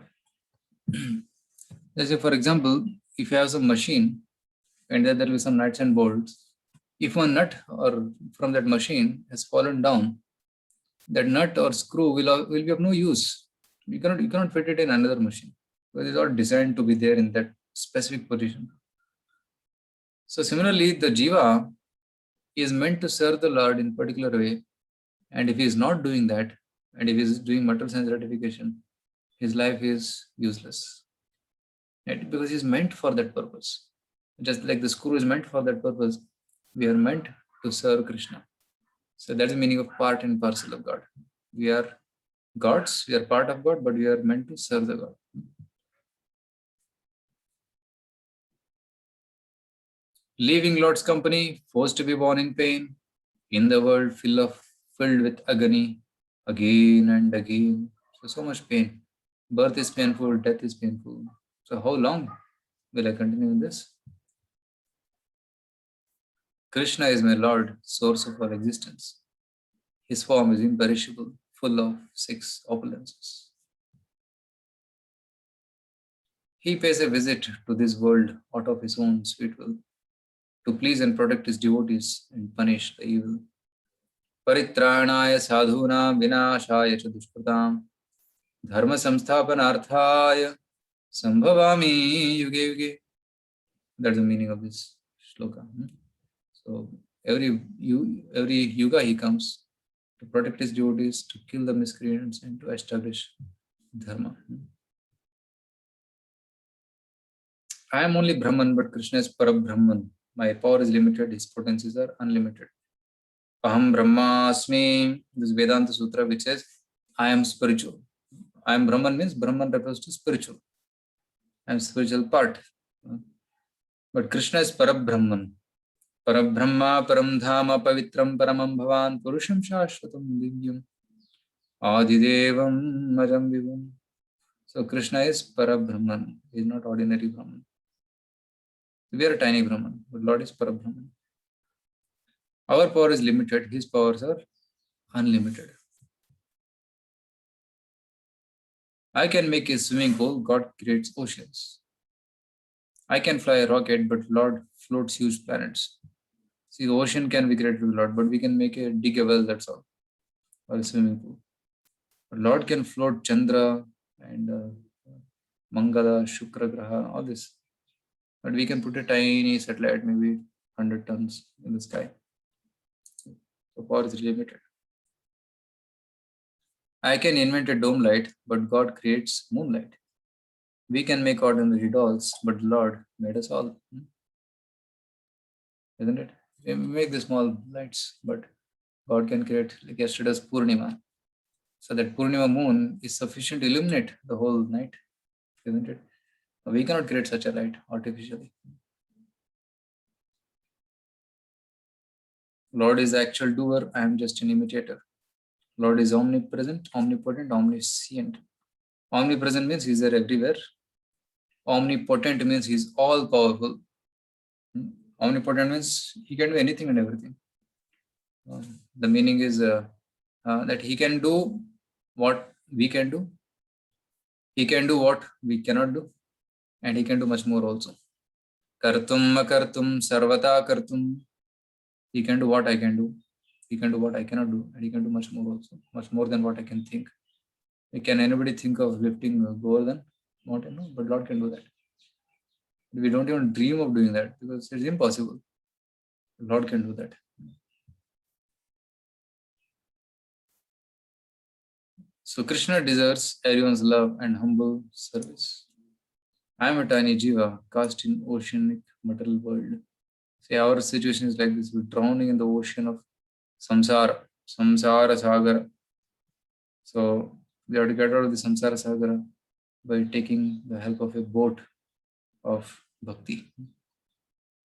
S1: Let's say, for example, if you have some machine and there will be some nuts and bolts, if one nut or from that machine has fallen down, that nut or screw will be of no use. You cannot fit it in another machine because it's all designed to be there in that specific position. So similarly, the jiva is meant to serve the Lord in particular way, and if he is not doing that, and if he is doing material sense gratification, his life is useless. Right? Because he is meant for that purpose. Just like the screw is meant for that purpose, we are meant to serve Krishna. So that's the meaning of part and parcel of God. We are gods, we are part of God, but we are meant to serve the God. Leaving Lord's company, forced to be born in pain, in the world filled with agony, again and again. So much pain. Birth is painful, death is painful. So how long will I continue in this? Krishna is my Lord, source of all existence. His form is imperishable, full of 6 opulences. He pays a visit to this world out of his own sweet will, to please and protect his devotees and punish the evil. Paritranaya sadhuna vinashaya cha dushkratam dharma samsthapanarthaya sambhavami yuge yuge. That's the meaning of this shloka. So every yuga he comes to protect his devotees, to kill the miscreants, and to establish dharma. I am only Brahman, but Krishna is Parabrahman. My power is limited, his potencies are unlimited. Aham Brahmasmi, this Vedanta Sutra which says, I am spiritual. I am Brahman means Brahman refers to spiritual. I am spiritual part. But Krishna is Parabrahman. Parabrahma, Paramdhama, Pavitram, Paramam Bhavan, Purusham Shashvatam Divyam, Adidevam Majam Vivam. So Krishna is Parabrahman. He is not ordinary Brahman. We are a tiny Brahman, but Lord is Parabrahman. Our power is limited, his powers are unlimited. I can make a swimming pool, God creates oceans. I can fly a rocket, but Lord floats huge planets. See, the ocean can be created with Lord, but we can dig a well, that's all, or a swimming pool. But Lord can float Chandra and Mangala, Shukra, Graha, all this. But we can put a tiny satellite, maybe 100 tons in the sky. So power is limited. I can invent a dome light, but God creates moonlight. We can make ordinary dolls, but Lord made us all. Isn't it? We make the small lights, but God can create, like yesterday's Purnima. So that Purnima moon is sufficient to illuminate the whole night. Isn't it? We cannot create such a light artificially. Lord is the actual doer, I am just an imitator. Lord is omnipresent, omnipotent, omniscient. Omnipresent means he's there everywhere. Omnipotent means he's all powerful. Omnipotent means he can do anything and everything. The meaning is that he can do what we can do, He can do what we cannot do, and he can do much more also. Kartum makartum sarvata kartum. He can do what I can do. He can do what I cannot do, and he can do much more also, much more than what I can think. Can anybody think of lifting a Govardhan mountain? No, but Lord can do that. We don't even dream of doing that because it's impossible. Lord can do that. So Krishna deserves everyone's love and humble service. I am a tiny jiva cast in oceanic material world. See, our situation is like this: we're drowning in the ocean of samsara sagara. So we have to get out of the samsara sagara by taking the help of a boat of bhakti.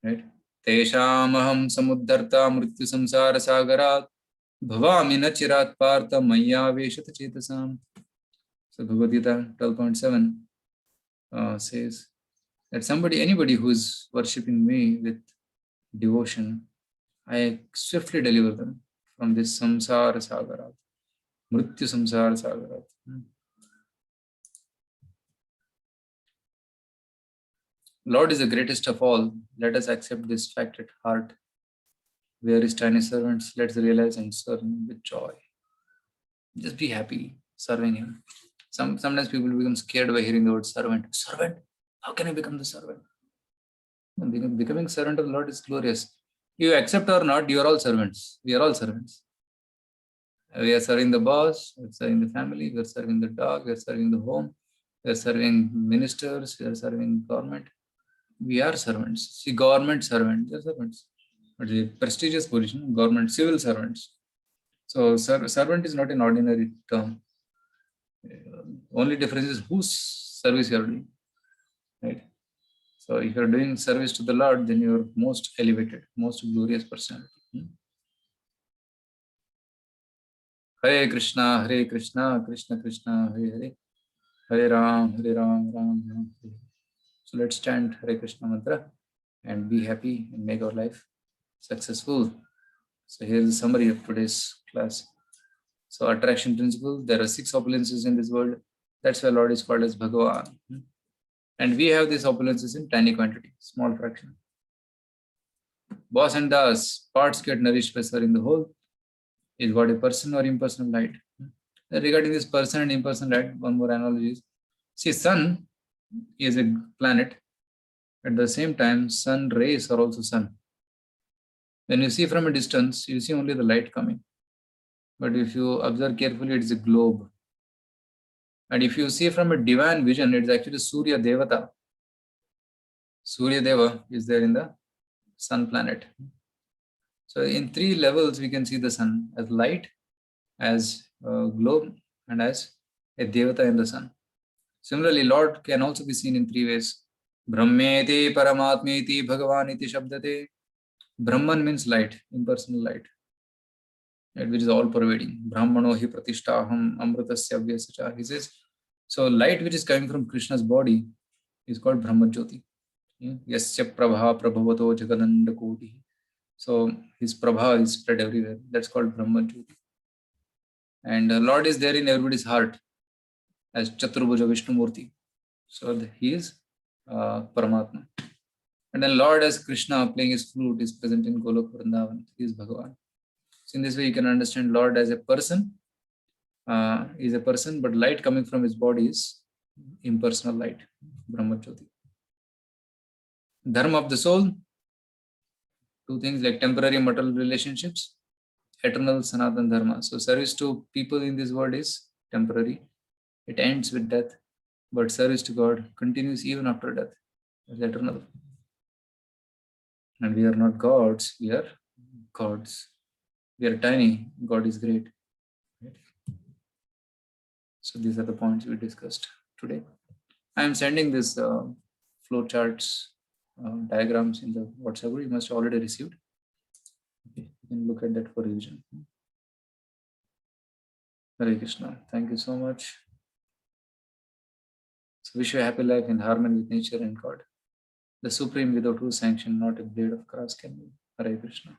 S1: Right? Teshamaham samuddarta mrityu samsara sagarat bhavami na chirat partha maya veshat chetasam. So Bhagavad Gita 12.7 says that anybody who is worshipping me with devotion, I swiftly deliver them from this samsara sagarat, mrityu samsara sagarat. Lord is the greatest of all. Let us accept this fact at heart. We are his tiny servants. Let's realize and serve him with joy. Just be happy serving him. Sometimes people become scared by hearing the word servant. Servant? How can I become the servant? Becoming servant of the Lord is glorious. You accept or not, you are all servants. We are all servants. We are serving the boss, we are serving the family, we are serving the dog, we are serving the home, we are serving ministers, we are serving government. We are servants. See, government servants, they are servants. But the prestigious position, government civil servants. So servant is not an ordinary term. Only difference is whose service you are doing. Right? So if you are doing service to the Lord, then you are most elevated, most glorious personality. Hare Krishna, Krishna Krishna, Hare Hare, Hare Ram, Ram Ram. So let's chant Hare Krishna mantra and be happy and make our life successful. So here is a summary of today's class. So attraction principle, there are 6 opulences in this world. That's why Lord is called as Bhagavan. And we have these opulences in tiny quantity, small fraction. Boss and Das, parts get nourished by serving the whole. Is what a person or impersonal light. Regarding this person and impersonal light, one more analogy is, see, sun is a planet. At the same time, sun rays are also sun. When you see from a distance, you see only the light coming. But if you observe carefully, it is a globe. And if you see from a divine vision, it is actually Surya Devata. Surya Deva is there in the sun planet. So in 3 levels, we can see the sun as light, as a globe, and as a Devata in the sun. Similarly, Lord can also be seen in 3 ways. Brahmeti Paramatmeti Bhagavaniti Shabdate. Brahman means light, impersonal light, which is all pervading. Brahmano hi pratishtaham amritasya vyasacha. He says, so light which is coming from Krishna's body is called Brahmajyoti. Yasya prabha prabhavato jagananda koti. So his prabha is spread everywhere. That's called Brahmajyoti. And Lord is there in everybody's heart as Chaturbhuja Vishnumurti. So he is Paramatma. And then Lord as Krishna playing his flute is present in Golok Vrindavan. He is Bhagavan. So in this way you can understand Lord as a person. Is a person, but light coming from his body is impersonal light, Brahmajyoti. Dharma of the soul, 2 things like temporary material relationships, eternal Sanatan Dharma. So service to people in this world is temporary. It ends with death, but service to God continues even after death. It's eternal. And we are not gods, we are gods. We are tiny, God is great. So these are the points we discussed today. I am sending this flow charts, diagrams in the WhatsApp group. You must have already received. Okay, you can look at that for revision. Hare Krishna. Thank you so much. So wish you a happy life in harmony with nature and God. The Supreme without whose sanction not a blade of grass can move. Hare Krishna.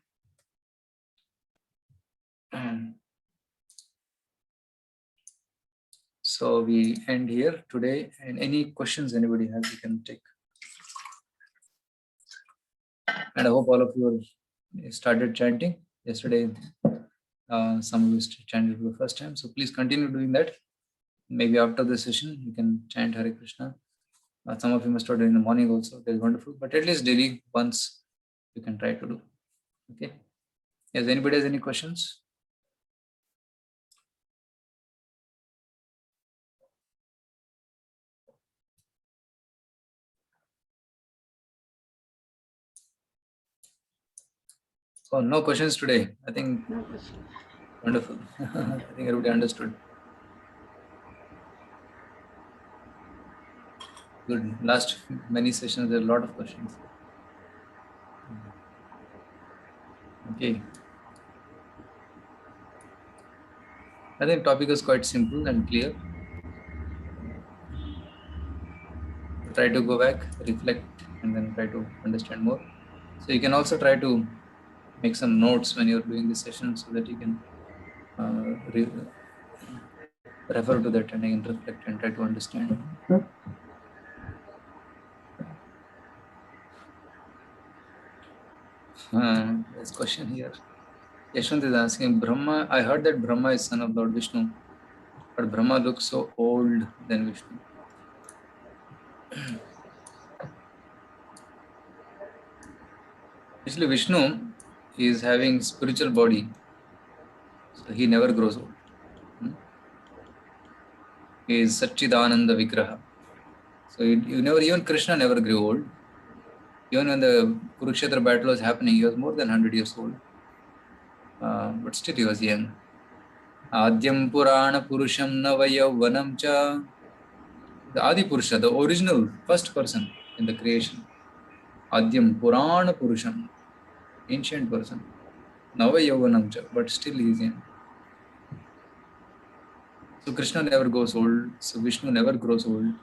S1: So we end here today, and any questions anybody has, you can take. And I hope all of you started chanting yesterday. Some of you chanted for the first time, so please continue doing that. Maybe after the session, you can chant Hare Krishna. Some of you must have done in the morning also. That's wonderful. But at least daily once you can try to do. Okay. Yes. Anybody has any questions? Oh, no questions today. I think
S2: No question.
S1: wonderful. I think everybody understood. Good. Last many sessions, there are a lot of questions. Okay. I think topic is quite simple and clear. Try to go back, reflect, and then try to understand more. So you can also try to make some notes when you're doing this session so that you can refer to that and you can reflect and try to understand. There's a question here. Yashwant is asking, Brahma, I heard that Brahma is son of Lord Vishnu, but Brahma looks so old than Vishnu. Actually, Vishnu is having spiritual body, so he never grows old. He is Satchidananda Vigraha. So you never, even Krishna never grew old. Even when the Kurukshetra battle was happening, he was more than 100 years old. But still he was young. Adyam Purana Purusham Navayavvanam Cha. The Adi Purusha, the original first person in the creation. Adyam Purana Purusham, ancient person. Navayavvanam Cha, but still he is young. So Krishna never goes old, so Vishnu never grows old.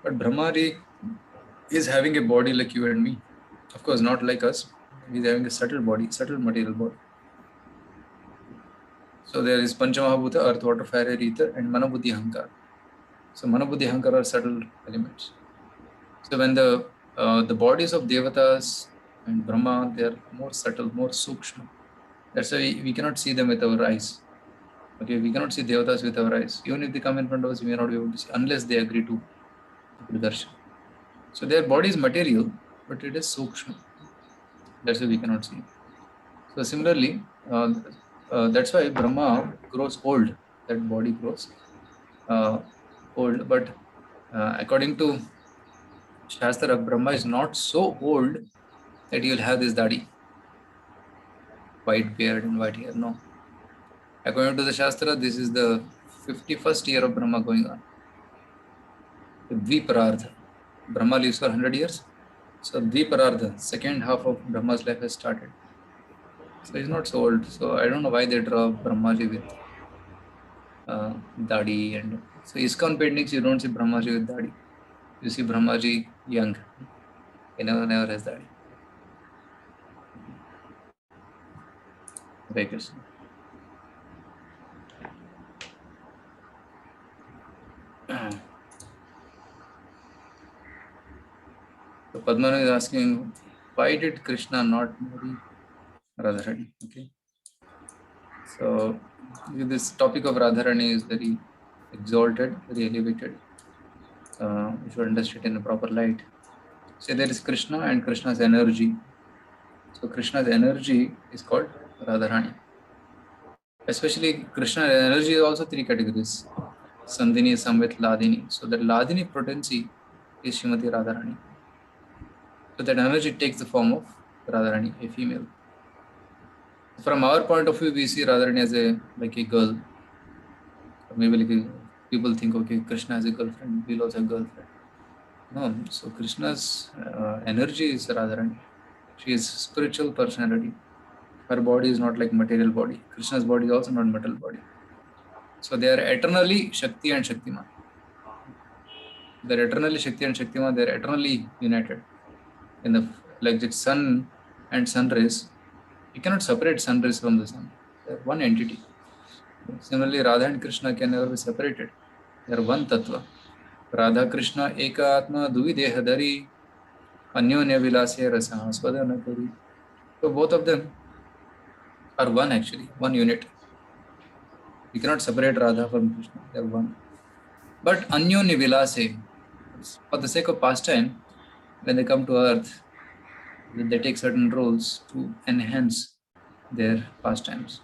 S1: But Brahmari is having a body like you and me. Of course, not like us. He's having a subtle body, subtle material body. So there is Panchamahabhuta, earth, water, fire, air, ether, and Manabuddhi Ahankar. So Manabuddhi Ahankar are subtle elements. So when the bodies of Devatas and Brahma, they are more subtle, more sukshma. That's why we cannot see them with our eyes. Okay, we cannot see Devatas with our eyes. Even if they come in front of us, we may not be able to see unless they agree to darshan. So their body is material, but it is sukshma. That's why we cannot see. So similarly, that's why Brahma grows old. That body grows old. But according to Shastra, Brahma is not so old that he will have this dadi, white beard and white hair. No. According to the Shastra, this is the 51st year of Brahma going on. Dviparardha. Brahma lives for 100 years. So Dviparardha, second half of Brahma's life has started. So he's not so old. So I don't know why they draw Brahmaji with dadi. And so ISKCON paintings, you don't see Brahmaji with dadi. You see Brahmaji young. He never has dadi. Hare Krishna. So Padmana is asking, why did Krishna not marry Radharani? Okay. So this topic of Radharani is very exalted, very elevated. You should understand it in a proper light. So there is Krishna and Krishna's energy. So Krishna's energy is called Radharani. Especially Krishna's energy is also three categories: Sandhini, Samvit, Ladini. So that Ladini potency is Srimati Radharani. So that energy takes the form of Radharani, a female. From our point of view, we see Radharani as like a girl. Or maybe like people think, okay, Krishna has a girlfriend, we'll also have a girlfriend. No, so Krishna's energy is Radharani. She is spiritual personality. Her body is not like material body. Krishna's body is also not material body. So they are eternally Shakti and Shaktiman. They're eternally Shakti and Shaktiman. They're eternally united. In the like the sun and sun rays, you cannot separate sun rays from the sun. They're one entity. Similarly, Radha and Krishna can never be separated. They are one tattva. Radha Krishna eka atma duvideha dhari anyonya vilase rasa swadana kari. So both of them are one actually, one unit. We cannot separate Radha from Krishna. They are one. But anyonya vilase, for the sake of pastime, when they come to earth, they take certain roles to enhance their pastimes.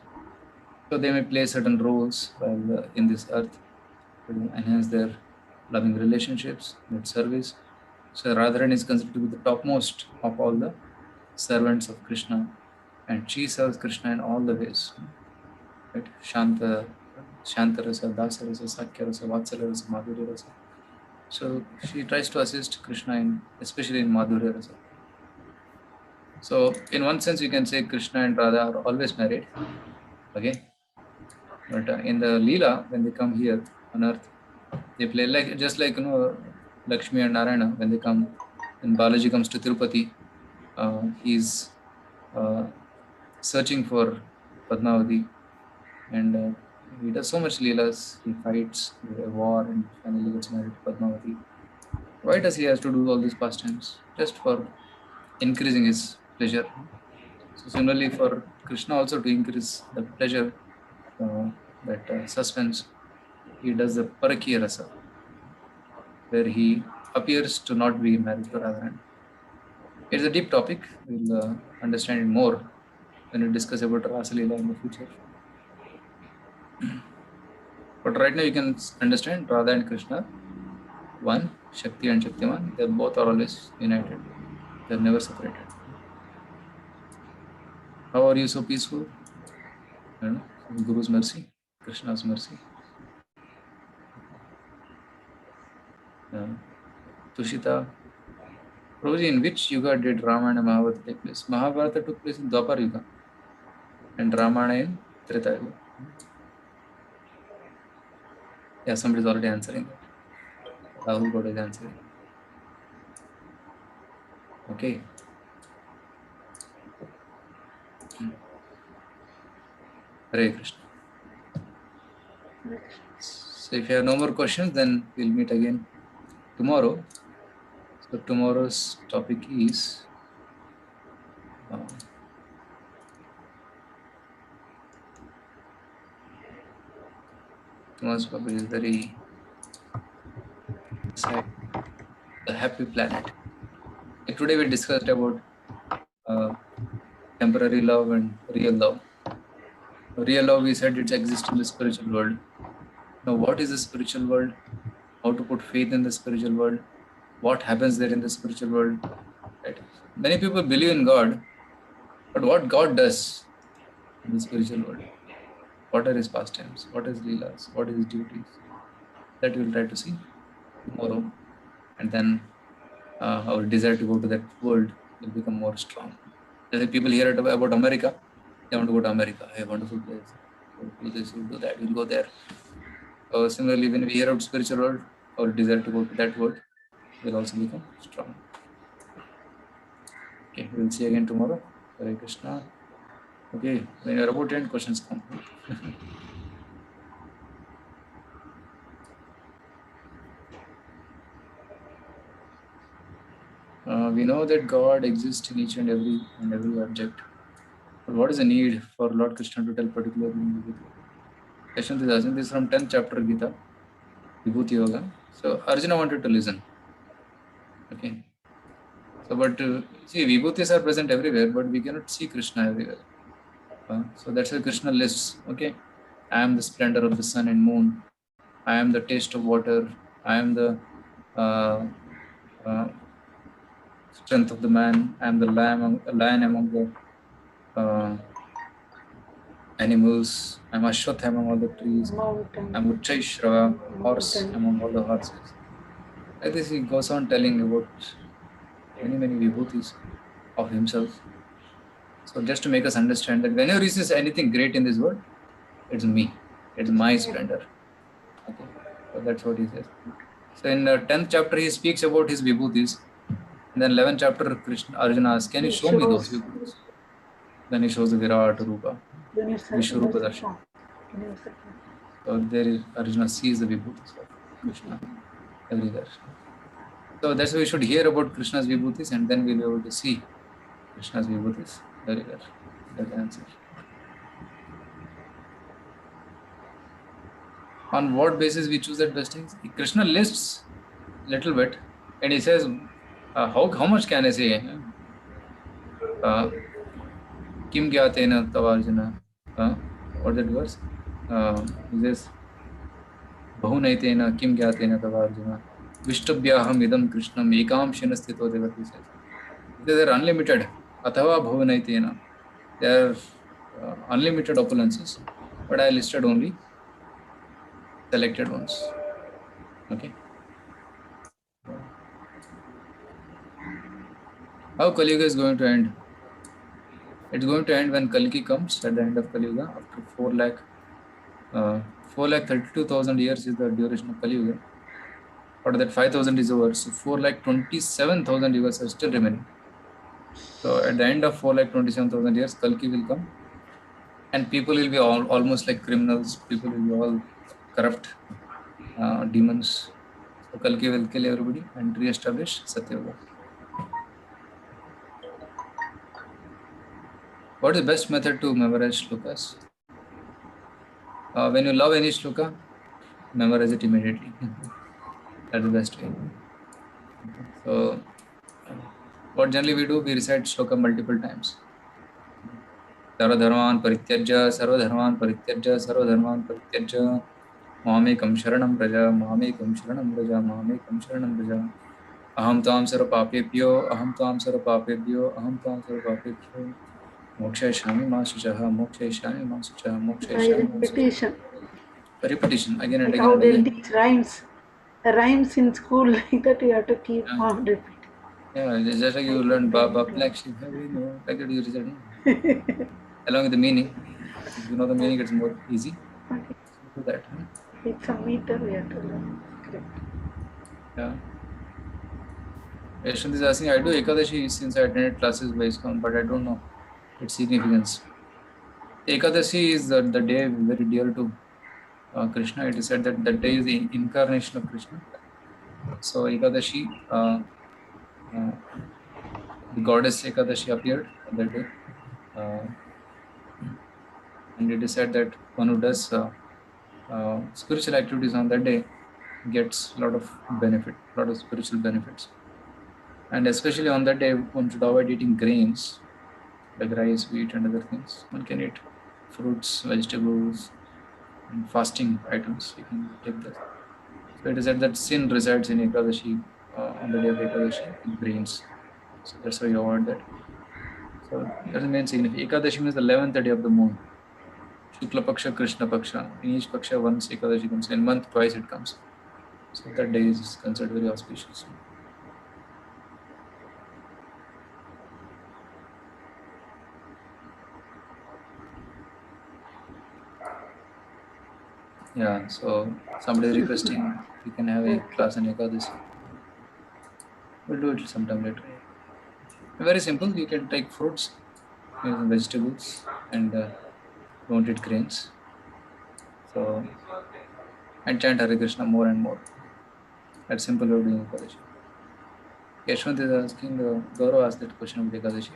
S1: So they may play certain roles while in this earth to enhance their loving relationships, their service. So Radharani is considered to be the topmost of all the servants of Krishna, and she serves Krishna in all the ways. Right? Shanta Rasa, Dasa Rasa, Sakya Rasa, Vatsala Rasa, Madhurya Rasa. So she tries to assist Krishna especially in Madhurya Rasa. So in one sense, you can say Krishna and Radha are always married. Okay, but in the Leela, when they come here on earth, they play just like Lakshmi and Narayana when they come. When Balaji comes to Tirupati, he's searching for Padmavati, and he does so much Leelas. He fights a war and finally gets married to Padmavati. Why does he have to do all these pastimes? Just for increasing his pleasure. So similarly for Krishna also, to increase the pleasure, that suspense, he does the Parakiya Rasa, where he appears to not be married to Radharani. It's a deep topic. We'll understand it more when we discuss about Rasa Leela in the future. But right now you can understand Radha and Krishna, one, Shakti and Shaktiman, they both are always united. They're never separated. How are you so peaceful? I don't know, Guru's mercy, Krishna's mercy. Tushita, Prabhuji, in which yuga did Ramayana and Mahabharata take place? Mahabharata took place in Dwapar Yuga and Ramayana in Treta Yuga. Yeah, somebody's already answering that. Rahul God is answering. Okay. Hare Krishna. So if you have no more questions, then we'll meet again tomorrow. So tomorrow's topic is tomorrow's topic is very sad. The happy planet. Like today we discussed about temporary love and real love. Real love, we said, it exists in the spiritual world. Now, what is the spiritual world? How to put faith in the spiritual world? What happens there in the spiritual world? Right? Many people believe in God, but what God does in the spiritual world? What are his pastimes? What is Leelas? What is his duties? That we will try to see tomorrow. And then our desire to go to that world will become more strong. As people hear about America, they want to go to America. Hey, wonderful place. We'll do this, we'll do that, we'll go there. Similarly, when we hear about spiritual world, our desire to go to that world will also become strong. Okay, we'll see again tomorrow. Hare Krishna. Okay, when you're about to end, questions come. We know that God exists in each and every object. But what is the need for Lord Krishna to tell particularly in Gita? Question is asking this from 10th chapter Gita, Vibhuti Yoga. So Arjuna wanted to listen. Okay. So, but see, Vibhutis are present everywhere, but we cannot see Krishna everywhere. So that's why Krishna lists. Okay. I am the splendor of the sun and moon. I am the taste of water. I am the strength of the man. I am the lion among the animals. I am Ashwath among all the trees. I am Uchchaishrava, horse among all the horses. Like this, he goes on telling about many vibhutis of himself. So just to make us understand that whenever he says anything great in this world, it's me. It's my splendor. Okay. So that's what he says. So in the 10th chapter, he speaks about his vibhutis. And then 11th chapter, Arjuna asks, can you show me those vibhutis? Then he shows the Virat Rupa, Vishwarupa Darshan. So there Arjuna sees the vibhutis of Krishna everywhere. So that's why we should hear about Krishna's vibhutis and then we'll be able to see Krishna's vibhutis everywhere. That's the answer. On what basis we choose that best things? Krishna lists little bit and he says, how much can I say? Kim gyatena tavarjuna. What that verse? He says, Bahunaitena kim gyatena tavarjuna. Vishtabhyaham idam krishnam ekam shinasthito devati says. They are unlimited. Athava bhuvanaytena. They are unlimited opulences, but I listed only selected ones. Okay. How Kali Yuga is going to end? It's going to end when Kalki comes at the end of Kali Yuga after 4,32,000 years is the duration of Kali Yuga. Out of that 5,000 is over, so 4,27,000 years are still remaining. So at the end of 4,27,000 years, Kalki will come, and people will be almost like criminals. People will be all corrupt demons. So Kalki will kill everybody and re-establish Satyavada. What is the best method to memorize shlokas? When you love any shloka, memorize it immediately. That's the best way. So what generally we do, we recite shloka multiple times. Sarvadharman parityajya, sarvadharman parityajya, sarvadharman parityajya, mamekam sharanam vraja, mamekam sharanam vraja, mamekam sharanam vraja. Aham tvam sarvapapebhyo, aham tvam sarvapapebhyo, aham tvam sarvapapebhyo. Mokshayashami ma suchaha, mokshayashami ma suchaha,
S2: By
S1: mokshayashami ma suchaha.
S2: repetition.
S1: Repetition again and
S2: Like
S1: again
S2: how
S1: and
S2: they'll
S1: again.
S2: teach rhymes. The rhymes in school, like that you have to keep
S1: Yeah.
S2: on repeating.
S1: Yeah, it's just like you learn Baba Black Sheep, like that you recite, no? Along with the meaning. If you know the meaning, it's more easy.
S2: Okay.
S1: Do that. Huh?
S2: It's a meter we have to learn. Correct.
S1: Yeah. Yashwant is asking, I do Ekadashi since I attended classes by ISKCON, but I don't know its significance. Ekadashi is the day very dear to Krishna. It is said that that day is the incarnation of Krishna. So Ekadashi, the goddess Ekadashi appeared on that day. And it is said that one who does spiritual activities on that day gets a lot of benefit, a lot of spiritual benefits. And especially on that day, one should avoid eating grains like rice, wheat, and other things. One can eat fruits, vegetables, and fasting items. You can take that. So it is said that sin resides in Ekadashi on the day of Ekadashi in grains. So that's why you avoid that. So that's the main significance. Ekadashi means the 11th day of the moon. Shukla Paksha, Krishna Paksha. In each Paksha, once Ekadashi comes. In a month, twice it comes. So that day is considered very auspicious. Yeah, so somebody is requesting we can have a class on Ekadashi. We'll do it sometime later. Very simple. You can take fruits, vegetables, and don't eat grains. So, and chant Hare Krishna more and more. That's simple way of doing Ekadashi. Yashwant is asking, Gaurav asked that question about Ekadashi.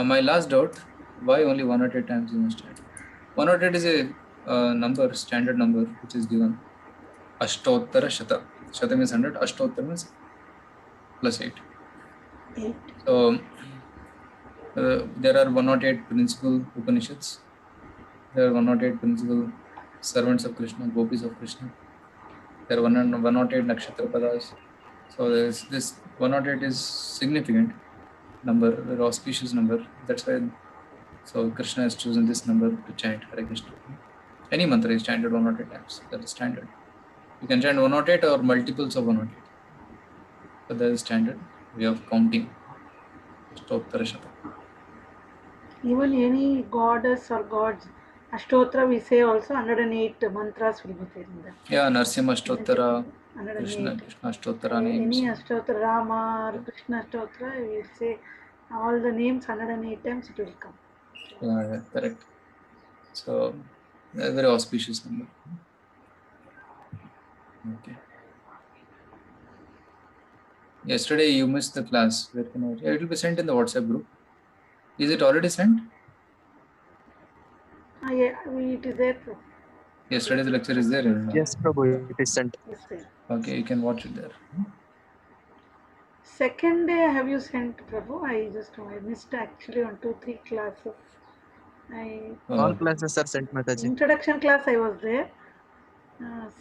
S1: My last doubt, why only 108 times you must chant? 108 is a number, standard number, which is given. Ashtottara Shata. Shata means 100, Ashtottara means plus 8.
S2: 8.
S1: So, there are 108 principal Upanishads. There are 108 principal servants of Krishna, gopis of Krishna. There are 108 nakshatra padas. So this 108 is significant number, very auspicious number. That's why so Krishna has chosen this number to chant Hare Krishna. Any mantra is chanted 108 times. That is standard. You can chant 108 or multiples of 108. So that is standard way of counting. Ashtottara Shata.
S2: Even any goddess or gods, Ashtotra we say also 108 mantras will be there in that.
S1: Yeah, Narsimha Ashtottara,
S2: 108.
S1: Krishna Ashtottara names.
S2: Any Ashtotra, Rama or Krishna Ashtotra, we will say all the names 108 times it will come.
S1: Yeah, correct. So, a very auspicious number. Okay. Yesterday you missed the class. Where can I? Yeah, it will be sent in the WhatsApp group. Is it already sent?
S2: Yeah, it is there. Prabhu.
S1: Yesterday's lecture is there in.
S6: Yes, Prabhu, it is sent.
S2: Yes, sir.
S1: Okay, you can watch it there.
S2: Second day, have you sent Prabhu? I missed actually 1, 2, 3 classes.
S6: All
S1: Oh,
S6: classes are sent, Mataji.
S2: Introduction class I was there.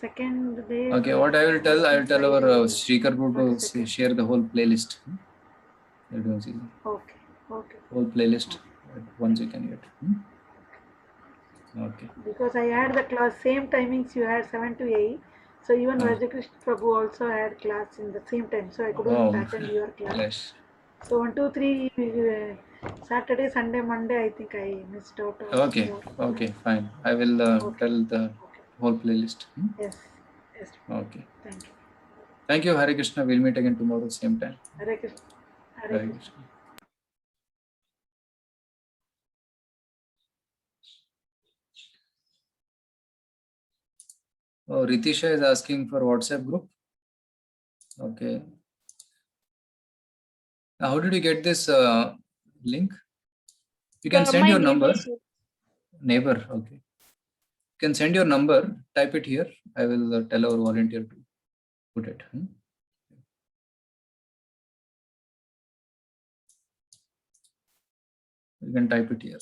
S2: Second day.
S1: okay, what I will tell our Shrikar Guru to
S2: 42nd.
S1: share the whole playlist. That was easy.
S2: Okay. Okay.
S1: Whole playlist once you can get. Okay.
S2: Because I had the class same timings you had 7 to 8. So even
S1: Oh.
S2: Rajakrishna Prabhu also had class in the same time. So I couldn't attend your class.
S1: Yes.
S2: So 1, 2, 3 Saturday, Sunday, Monday I think I missed out.
S1: Okay.
S2: your
S1: Okay.
S2: class.
S1: Fine. I will
S2: Okay.
S1: tell the
S2: Okay.
S1: whole playlist.
S2: Yes. Yes.
S1: Okay.
S2: Thank you.
S1: Thank you, Hare Krishna. We'll meet again tomorrow, same time.
S2: Hare Krishna. Hare
S1: Hare
S2: Krishna.
S1: Krishna. Oh, Ritisha is asking for WhatsApp group. Okay. Now, how did you get this link? You can send
S5: My
S1: your number.
S5: neighbor, sir.
S1: Neighbor. Okay. You can send your number. Type it here. I will tell our volunteer to put it. You can type it here.